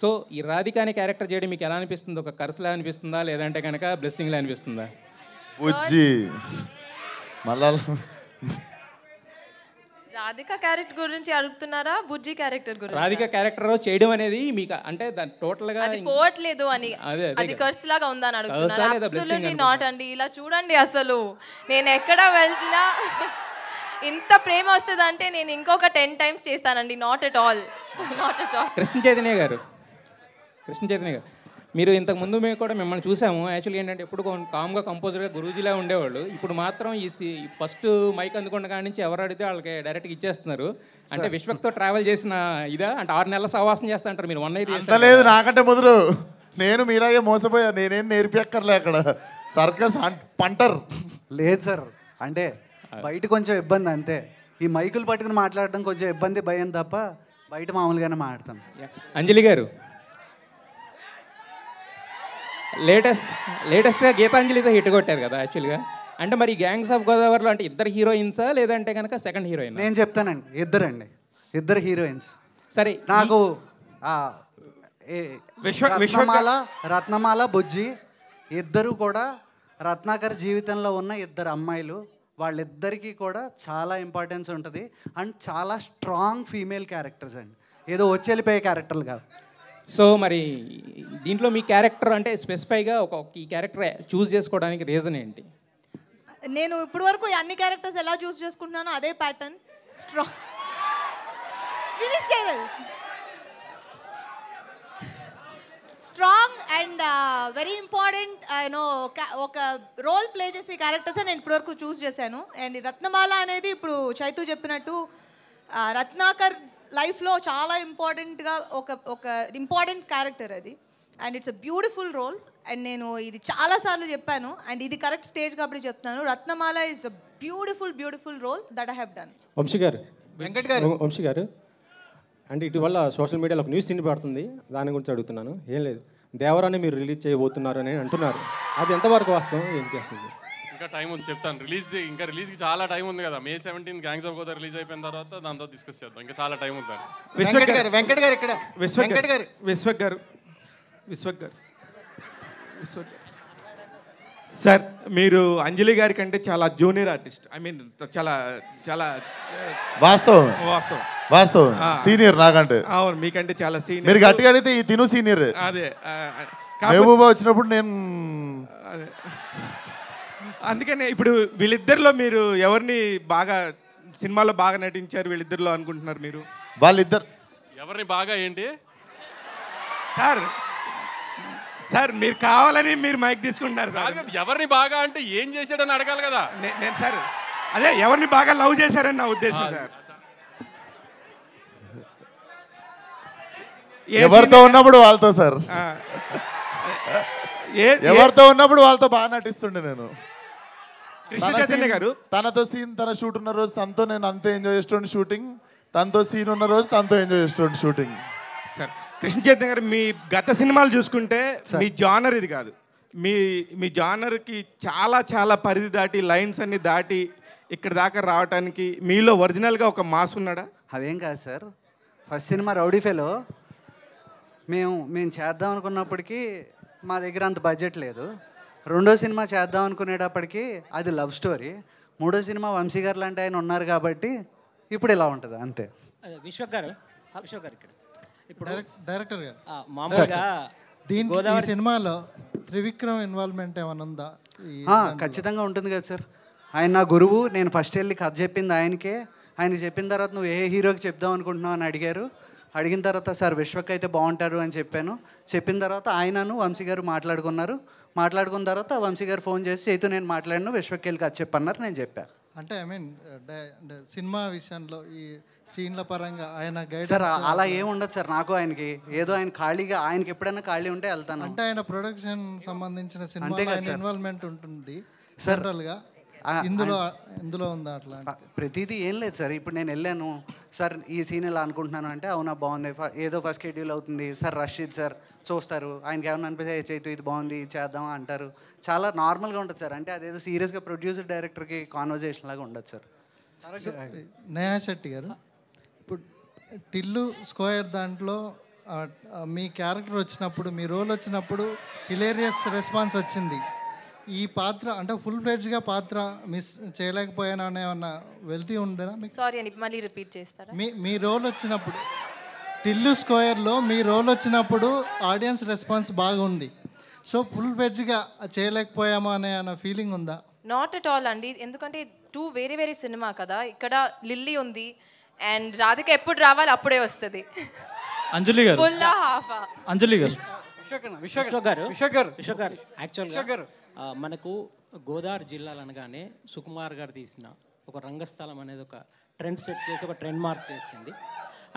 Speaker 18: సో ఈ రాధిక అనే క్యారెక్టర్ చేయడం మీకు ఎలా అనిపిస్తుంది? ఒక కర్సులా అనిపిస్తుందా, లేదంటే కనుక బ్లెస్సింగ్లా అనిపిస్తుందా?
Speaker 5: బుజ్జి మళ్ళా
Speaker 4: రాధిక క్యారెక్టర్ గురించి అడుగుతున్నారా, బుజ్జి క్యారెక్టర్ గురించి?
Speaker 18: రాధిక క్యారెక్టర్ చేయడం అనేది మీకు అంటే దాని టోటల్గా
Speaker 4: అది పోవట్లేదు అని, అది కర్స్ లాగా ఉందని అడుగుతున్నారు. అబ్సల్యూట్లీ నాట్ అండి. ఇలా చూడండి, అసలు నేను ఎక్కడ వెళ్తున్నా ఇంత ప్రేమ వస్తుంది అంటే నేను ఇంకొక 10 times చేస్తానండి. Not at all, not at all.
Speaker 18: Krishna Chaitanya గారు, మీరు ఇంతకుముందు మేము కూడా మిమ్మల్ని చూసాము. యాక్చువల్గా ఏంటంటే ఎప్పుడు కామ్గా కంపోజర్గా గురూజీలా ఉండేవాళ్ళు. ఇప్పుడు మాత్రం ఈ ఫస్ట్ మైక్ అందుకున్న కాడి నుంచి ఎవరు అడిగితే వాళ్ళకి డైరెక్ట్గా ఇచ్చేస్తున్నారు. అంటే విశ్వక్తో ట్రావెల్ చేసిన ఇదా అంటే 6 నెలల సహవాసం చేస్తా అంటారు మీరు. 1 year
Speaker 5: అంత లేదు, నాకంటే మొదలు నేను మీరాగే మోసపోయా. నేనేం నేర్పియక్కర్లే అక్కడ, సర్కస్ పంటర్
Speaker 7: లేదు సార్. అంటే బయట కొంచెం ఇబ్బంది అంతే. ఈ మైకులు పట్టుకుని మాట్లాడడం కొంచెం ఇబ్బంది, భయం తప్ప బయట మామూలుగానే మాట్లాడతాను.
Speaker 18: అంజలి గారు, లేటెస్ట్గా గీతాంజలితో హిట్ కొట్టారు కదా యాక్చువల్గా. అంటే మరి గ్యాంగ్స్ ఆఫ్ గోదావరిలో అంటే ఇద్దరు హీరోయిన్సా లేదంటే కనుక సెకండ్ హీరోయిన్?
Speaker 7: నేను చెప్తానండి, ఇద్దరు హీరోయిన్స్.
Speaker 18: సరే,
Speaker 7: నాకు రత్నమాల బుజ్జి ఇద్దరు కూడా రత్నాకర్ జీవితంలో ఉన్న ఇద్దరు అమ్మాయిలు. వాళ్ళిద్దరికీ కూడా చాలా ఇంపార్టెన్స్ ఉంటుంది అండ్ చాలా స్ట్రాంగ్ ఫీమేల్ క్యారెక్టర్స్ అండి, ఏదో వచ్చి వెళ్ళిపోయే క్యారెక్టర్లు కాదు.
Speaker 18: సో మరి దీంట్లో మీ క్యారెక్టర్ అంటే స్పెసిఫైగా ఈ క్యారెక్టర్ చూస్ చేసుకోవడానికి రీజన్ ఏంటి?
Speaker 8: నేను ఇప్పటి వరకు అన్ని క్యారెక్టర్స్ ఎలా చూస్ చేసుకుంటున్నానో అదే ప్యాటర్న్. స్ట్రాంగ్ ఫినిష్ చేయలేదు, strong and very important you know ఒక రోల్ ప్లే చేసే క్యారెక్టర్స్ నేను ఇప్పటివరకు చూస్ చేశాను. అండ్ రత్నమాల అనేది ఇప్పుడు చైతు చెప్పినట్టు రత్నాకర్ లైఫ్లో చాలా ఇంపార్టెంట్గా ఒక ఇంపార్టెంట్ క్యారెక్టర్ అది. And it's a beautiful role. And నేను ఇది చాలాసార్లు చెప్పాను అండ్ ఇది కరెక్ట్ స్టేజ్ కాబట్టి చెప్తాను. Ratnamala is a beautiful role that I have done.
Speaker 13: Vamsi garu అంటే ఇటీవల సోషల్ మీడియాలో ఒక న్యూస్ వినపడుతుంది, దాని గురించి అడుగుతున్నాను. ఏం లేదు, దేవరాన్ని మీరు రిలీజ్ చేయబోతున్నారు అని అంటున్నారు, అది ఎంతవరకు వాస్తవం ఏంటి అసలు?
Speaker 15: ఇంకా టైం ఉంది, చెప్తాను. ఇంకా రిలీజ్కి చాలా టైం ఉంది కదా. May 17 gangs of Godavari release అయిపోయిన తర్వాత దాంతో డిస్కస్ చేద్దాం. ఇంకా చాలా టైం ఉంది.
Speaker 19: విశ్వక్ గారు సార్, మీరు అంజలి గారి కంటే చాలా జూనియర్ ఆర్టిస్ట్. ఐ మీన్ చాలా చాలా
Speaker 5: వాస్తవం సీనియర్ నాకంటే.
Speaker 19: అవును, మీకంటే చాలా సీనియర్.
Speaker 5: మీరు గట్టిగా అడిగితే ఈ తిను సీనియర్.
Speaker 19: అదే
Speaker 5: మహబూబా వచ్చినప్పుడు నేను
Speaker 19: అందుకనే ఇప్పుడు వీళ్ళిద్దరిలో మీరు ఎవరిని బాగా సినిమాలో బాగా నటించారు వీళ్ళిద్దరిలో అనుకుంటున్నారు మీరు?
Speaker 5: వాళ్ళిద్దరు
Speaker 15: ఎవరిని బాగా ఏంటి
Speaker 19: సార్ మీరు కావాలని మీరు మైక్ తీసుకుంటున్నారు సార్.
Speaker 15: ఎవరిని బాగా అంటే ఏం చేశాడని అడగాలి కదా.
Speaker 19: నేను సార్ అదే ఎవరిని బాగా లవ్ చేశారని నా ఉద్దేశం సార్.
Speaker 5: ఎవరితో ఉన్నప్పుడు వాళ్ళతో సార్, ఎవరితో ఉన్నప్పుడు వాళ్ళతో బాగా నటిస్తుండే నేను.
Speaker 19: కృష్ణ చైతన్య గారు
Speaker 5: తనతో సీన్, తన షూట్ ఉన్న రోజు తనతో నేను అంతే ఎంజాయ్ చేస్తుండే షూటింగ్, తనతో సీన్ ఉన్న రోజు తనతో ఎంజాయ్ చేస్తుండే షూటింగ్.
Speaker 19: సార్ కృష్ణ చైతన్య గారు మీ గత సినిమాలు చూసుకుంటే మీ జానర్ ఇది కాదు. మీ జానర్కి చాలా పరిధి దాటి లైన్స్ అన్ని దాటి ఇక్కడ దాకా రావడానికి మీలో ఒరిజినల్గా ఒక మాస్ ఉన్నాడా?
Speaker 7: అవేం కాదు sir. First cinema rowdy fellow మేము చేద్దాం అనుకున్నప్పటికీ మా దగ్గర అంత బడ్జెట్ లేదు. రెండో సినిమా చేద్దాం అనుకునేటప్పటికి అది లవ్ స్టోరీ. మూడో సినిమా వంశీ గారు లాంటి ఆయన ఉన్నారు కాబట్టి ఇప్పుడు ఇలా ఉంటుంది అంతే.
Speaker 12: విశ్వక్ గారు ఇక్కడ ఇప్పుడు
Speaker 11: డైరెక్టర్ గారు
Speaker 12: మామూలుగా
Speaker 11: ఈ సినిమాలో త్రివిక్రమ్ ఇన్వాల్వ్మెంట్ ఏమైనా ఉందా?
Speaker 7: ఖచ్చితంగా ఉంటుంది కదా సార్. ఆయన నా గురువు. నేను ఫస్ట్ వెళ్ళి కథ చెప్పింది ఆయనకే. ఆయన చెప్పిన తర్వాత నువ్వు ఏ హీరోకి చెప్దాం అనుకుంటున్నావు అని అడిగారు. అడిగిన తర్వాత సార్ విశ్వక్ అయితే బాగుంటారు అని చెప్పాను. చెప్పిన తర్వాత ఆయనను వంశీ గారు మాట్లాడుకున్న తర్వాత వంశీ గారు ఫోన్ చేసి చైతు నేను మాట్లాడిన విశ్వక్ వెళ్ళి కథ చెప్పన్నారు, నేను చెప్పాను.
Speaker 11: అంటే ఐ మీన్ సినిమా విషయంలో ఈ సీన్ల పరంగా ఆయన గైడ్
Speaker 7: సార్ అలా ఏం ఉండదు సార్. నాకు ఆయనకి ఏదో ఆయన ఖాళీగా ఆయనకి ఎప్పుడైనా ఖాళీ ఉంటే వెళ్తాను.
Speaker 11: అంటే ఆయన ప్రొడక్షన్ సంబంధించిన
Speaker 7: అంతే
Speaker 11: సినిమా
Speaker 7: కదా
Speaker 11: ఆయన
Speaker 7: సార్.
Speaker 11: ఇన్వాల్వ్మెంట్ ఉంటుంది
Speaker 7: సార్,
Speaker 11: జనరల్గా. ఇందులో ఉందా అట్లా?
Speaker 7: ప్రతిదీ ఏం లేదు సార్. ఇప్పుడు నేను వెళ్ళాను సార్ ఈ సీన్ ఇలా అనుకుంటున్నాను అంటే అవునా బాగుంది, ఏదో ఫస్ట్ షెడ్యూల్ అవుతుంది సార్, రషీద్ సార్ చూస్తారు, ఆయనకి ఏమన్నా అనిపిస్తే చైతు ఇది బాగుంది ఇది చేద్దామా అంటారు. చాలా నార్మల్గా ఉంటుంది సార్. అంటే అదేదో సీరియస్గా ప్రొడ్యూసర్ డైరెక్టర్కి కాన్వర్జేషన్ లాగా ఉండదు సార్.
Speaker 11: నేహా శెట్టి గారు, ఇప్పుడు టిల్లు స్క్వేర్ దాంట్లో మీ క్యారెక్టర్ వచ్చినప్పుడు, మీ రోల్ వచ్చినప్పుడు హిలేరియస్ రెస్పాన్స్ వచ్చింది. ఈ పాత్ర అంటే ఫుల్ ఫ్లెడ్జ్గా పాత్ర మిస్ చేయలేకపోయాను అనే ఏమన్నా వెళ్తీ ఉందేనా మీకు?
Speaker 4: సారీ అండి, మళ్ళీ రిపీట్ చేస్తారా?
Speaker 11: మీ రోల్ వచ్చినప్పుడు టిల్లు స్క్వేర్లో మీ రోల్ వచ్చినప్పుడు ఆడియన్స్ రెస్పాన్స్ బాగుంది. సో ఫుల్ ఫ్లెడ్జ్గా చేయలేకపోయామా అనే ఫీలింగ్ ఉందా?
Speaker 4: నాట్ అట్ ఆల్ అండి, ఎందుకంటే టూ వేరే వేరే సినిమా కదా. ఇక్కడ లిల్లీ ఉంది అండ్ రాధిక ఎప్పుడు రావాలి అప్పుడే వస్తుంది.
Speaker 20: అంజలి గారు,
Speaker 4: ఫుల్ హాఫ్
Speaker 20: అంజలి గారు,
Speaker 21: విశ్వక్ గారు యాక్చువల్గా మనకు గోదావరి జిల్లాలు అనగానే సుకుమార్ గారు తీసిన ఒక రంగస్థలం అనేది ఒక ట్రెండ్ సెట్ చేసి ఒక ట్రెండ్ మార్క్ చేసింది.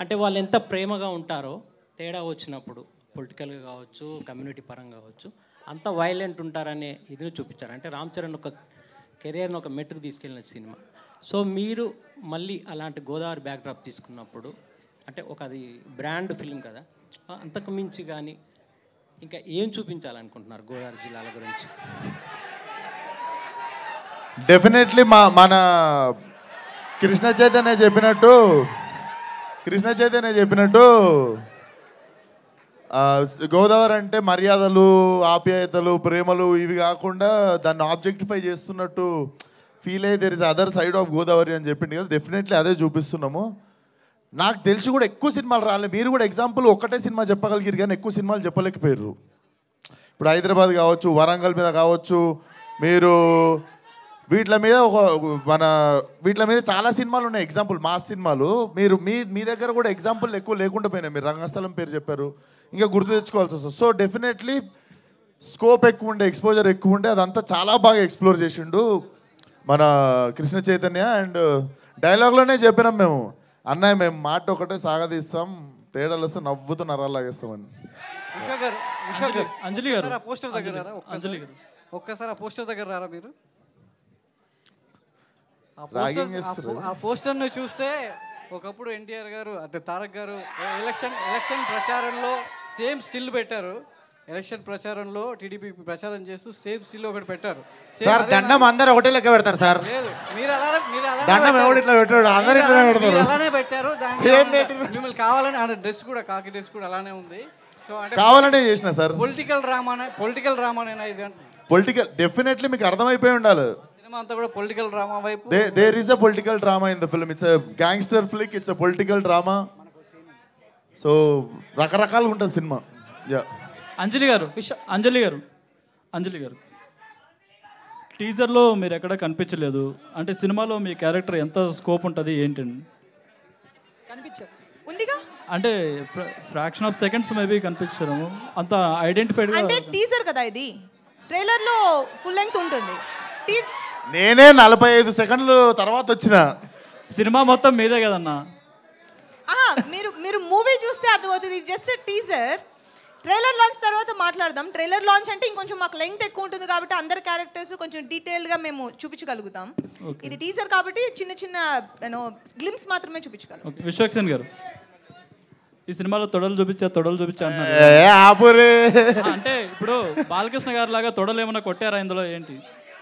Speaker 21: అంటే వాళ్ళు ఎంత ప్రేమగా ఉంటారో తేడా వచ్చినప్పుడు పొలిటికల్గా కావచ్చు, కమ్యూనిటీ పరంగా కావచ్చు, అంత వైలెంట్ ఉంటారనే ఇది చూపించారు. అంటే రామ్ చరణ్ ఒక కెరియర్ని ఒక మెట్టుకు తీసుకెళ్ళిన సినిమా. సో మీరు మళ్ళీ అలాంటి గోదావరి బ్యాక్డ్రాప్ తీసుకున్నప్పుడు అంటే ఒక అది బ్రాండ్ ఫిల్మ్ కదా, అంతకు మించి కానీ ఇంకా ఏం చూపించాలనుకుంటున్నారు గోదావరి జిల్లాల గురించి?
Speaker 5: డెఫినెట్లీ మన కృష్ణ చైతన్య చెప్పినట్టు గోదావరి అంటే మర్యాదలు, ఆప్యాయతలు, ప్రేమలు ఇవి కాకుండా దాన్ని ఆబ్జెక్టిఫై చేస్తున్నట్టు ఫీల్ అయ్యి there is other side of Godavari అని చెప్పింది కదా. డెఫినెట్లీ అదే చూపిస్తున్నాము. నాకు తెలిసి కూడా ఎక్కువ సినిమాలు రాలేదు. మీరు కూడా ఎగ్జాంపుల్ ఒకటే సినిమా చెప్పగలిగారు కానీ ఎక్కువ సినిమాలు చెప్పలేకపోయారు. ఇప్పుడు హైదరాబాద్ కావచ్చు, వరంగల్ మీద కావచ్చు, మీరు వీటి మీద చాలా సినిమాలు ఉన్నాయి ఎగ్జాంపుల్, మాస్ సినిమాలు. మీరు మీ దగ్గర కూడా ఎగ్జాంపుల్ ఎక్కువ లేకుండా పోయినాయి. మీరు రంగస్థలం పేరు చెప్పారు, ఇంకా గుర్తు తెచ్చుకోవాల్సి వస్తుంది. సో డెఫినెట్లీ స్కోప్ ఎక్కువ ఉండే, ఎక్స్పోజర్ ఎక్కువ ఉండే, అదంతా చాలా బాగా ఎక్స్ప్లోర్ చేసిండు మన కృష్ణ చైతన్య. అండ్ డైలాగ్లోనే చెప్పినాం మేము, అన్నయ్య మేము మాట ఒకటే సాగదీస్తాం, తేడాలు వస్తే నవ్వుతూ నరాలు లాగేస్తామని.
Speaker 20: అంజలి గారు,
Speaker 14: పోస్టర్ దగ్గర రారా?
Speaker 20: అంజలి గారు
Speaker 14: ఒక్కసారి ఆ పోస్టర్ దగ్గర రారా మీరు?
Speaker 5: ఆ
Speaker 14: పోస్టర్ను చూస్తే ఒకప్పుడు ఎన్టీఆర్ గారు అంటే తారక్ గారు ఎలక్షన్ ప్రచారంలో సేమ్ స్టిల్ పెట్టారు. ఎలక్షన్ ప్రచారంలో టీడీపీ ప్రచారం చేస్తూ సేమ్ స్టిల్ ఒకటి పెట్టారు.
Speaker 22: సార్ దండం అందరూ ఒకటే లెక్క పెడతారు సార్.
Speaker 14: లేదు, మీరు
Speaker 22: దండం ఎవడు ఇట్లా పెట్టాడు, అందరూ ఇట్లా పెడతారు.
Speaker 14: అలానే పెట్టారు. మిమ్మల్ని కావాలని ఆ డ్రెస్ కూడా, కాకి డ్రెస్ కూడా అలానే ఉంది. సో అంటే
Speaker 5: కావాలంటే చేసిన సార్
Speaker 14: పొలిటికల్ డ్రామానేనా ఇది?
Speaker 5: పొలిటికల్ డెఫినెట్లీ మీకు అర్థమైపోయి ఉండాలి.
Speaker 14: సినిమా అంతా కూడా పొలిటికల్ డ్రామా వైపు.
Speaker 5: There is a political drama in the film. It's a gangster flick, it's a political drama. So రకరకాలుగా ఉంటుంది సినిమా. యా
Speaker 20: అంజలి గారు టీజర్లో మీరు ఎక్కడ కనిపించలేదు. అంటే సినిమాలో మీ క్యారెక్టర్ ఎంత స్కోప్ ఉంటుంది ఏంటండి?
Speaker 8: ఉందిగా
Speaker 20: అంటే ఫ్రాక్షన్ ఆఫ్ సెకండ్స్ మేబీ కనిపించారు, అంత ఐడెంటిఫైడ్.
Speaker 8: అంటే టీజర్ కదా ఇది, ట్రైలర్లో ఫుల్ లెంగ్త్ ఉంటుంది.
Speaker 5: నేనే 45 సెకండ్లు తర్వాత వచ్చిన
Speaker 20: సినిమా మొత్తం మీదే కదన్నా.
Speaker 8: మీరు మూవీ చూస్తే అర్థమవుతుంది. Just teaser. ట్రైలర్ లాంచ్ తర్వాత మాట్లాడదాం. ట్రైలర్ లాంచ్ అంటే ఇంకొంచెం మాకు లెంగ్త్ ఎక్కువ ఉంటుంది కాబట్టి అందరి క్యారెక్టర్స్ కొంచెం డీటెయిల్గా మేము చూపించగలుగుతాం. ఇది టీజర్ కాబట్టి చిన్న చిన్న గ్లిమ్స్ మాత్రమే చూపించగలం.
Speaker 20: విశ్వక్సేన్ గారు, ఈ సినిమాలో తొడలు చూపించా అంటున్నారు. అంటే ఇప్పుడు బాలకృష్ణ గారు లాగా తొడలు ఏమైనా కొట్టారా ఇందులో? ఏంటి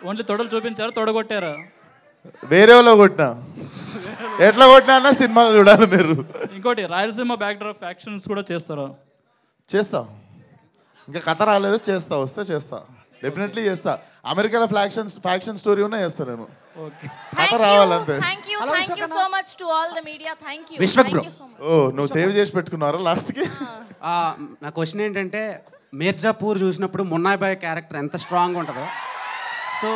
Speaker 20: ఓన్లీ తొడలు చూపించారా, తొడగొట్టారా?
Speaker 5: వేరే వాళ్ళు కొట్టినా, ఎట్లా కొట్టినా సినిమాలో చూడాలి మీరు.
Speaker 20: ఇంకోటి రాయలసీమ బ్యాక్డ్రాప్ యాక్షన్స్ కూడా చేస్తారా?
Speaker 5: చేస్తా, ఇంకా కథ రాలేదు, చేస్తా, వస్తే చేస్తా, డెఫినెట్లీ చేస్తా. అమెరికాలో ఫ్యాక్షన్ స్టోరీ ఉన్నా చేస్తా నేను. కథ రావాలంతే. నువ్వు సేవ్ చేసి పెట్టుకున్నారా లాస్ట్కి?
Speaker 23: నా క్వశ్చన్ ఏంటంటే, మిర్జాపూర్ చూసినప్పుడు మున్నాయిబాయ్ క్యారెక్టర్ ఎంత స్ట్రాంగ్ ఉంటుందో, సో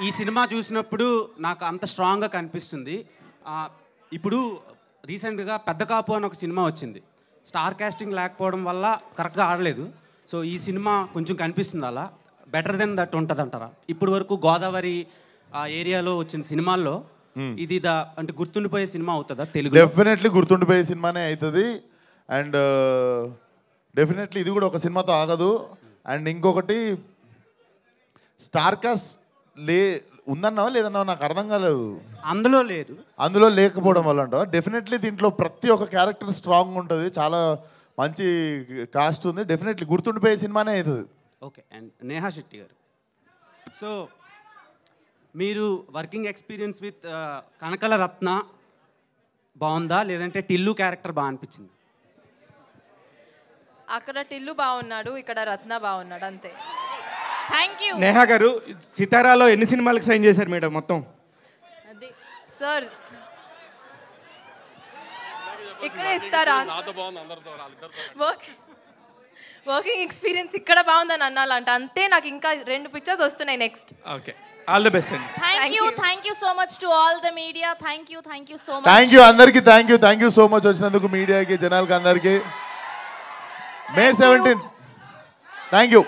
Speaker 23: ఈ సినిమా చూసినప్పుడు నాకు అంత స్ట్రాంగ్గా కనిపిస్తుంది. ఇప్పుడు రీసెంట్గా పెద్ద కాపు అని ఒక సినిమా వచ్చింది. స్టార్ కాస్టింగ్ లేకపోవడం వల్ల కరెక్ట్గా ఆడలేదు. సో ఈ సినిమా కొంచెం కనిపిస్తుంది అలా బెటర్ దెన్ దట్ ఉంటుంది అంటారా? ఇప్పుడు వరకు గోదావరి ఆ ఏరియాలో వచ్చిన సినిమాల్లో ఇది అంటే గుర్తుండిపోయే సినిమా అవుతుందా తెలుగు?
Speaker 5: డెఫినెట్లీ గుర్తుండిపోయే సినిమానే అవుతుంది. అండ్ డెఫినెట్లీ ఇది కూడా ఒక సినిమాతో ఆగదు. అండ్ ఇంకొకటి స్టార్ కాస్ట్ ఉందన్నావా లేదన్నావా నాకు అర్థం కాలేదు.
Speaker 23: అందులో లేదు.
Speaker 5: అందులో లేకపోవడం వల్ల అంటావా? డెఫినెట్లీ దీంట్లో ప్రతి ఒక్క క్యారెక్టర్ స్ట్రాంగ్ ఉంటుంది, చాలా మంచి కాస్ట్ ఉంది. డెఫినెట్లీ గుర్తుండిపోయే సినిమానే అవుతుంది.
Speaker 23: ఓకే. అండ్ నేహా శెట్టి గారు, సో మీరు వర్కింగ్ ఎక్స్పీరియన్స్ విత్ కనకల రత్న బాగుందా లేదంటే టిల్లు క్యారెక్టర్ బాగా అనిపించింది?
Speaker 4: అక్కడ టిల్లు బాగున్నాడు, ఇక్కడ రత్న బాగున్నాడు, అంతే.
Speaker 2: Thank you.
Speaker 19: నేహా గారు సితారాలో ఎన్ని సినిమాలకు సైన్ చేశారు మేడం మొత్తం?
Speaker 4: సార్ ఇక్కడ ఇస్తారా? వర్కింగ్ ఎక్స్పీరియన్స్ ఇక్కడ బాగుందని అన్నాలంట, అంటే నాకు ఇంకా 2 పిక్చర్స్ వస్తున్నాయి next.
Speaker 19: Okay, all the best అండి.
Speaker 2: Thank you so much to all the media. Thank you so much.
Speaker 5: Thank you అందరికీ. థ్యాంక్ యూ సో మచ్ వచ్చినందుకు మీడియాకి, జనాలకి అందరికీ. May 17th. Thank you.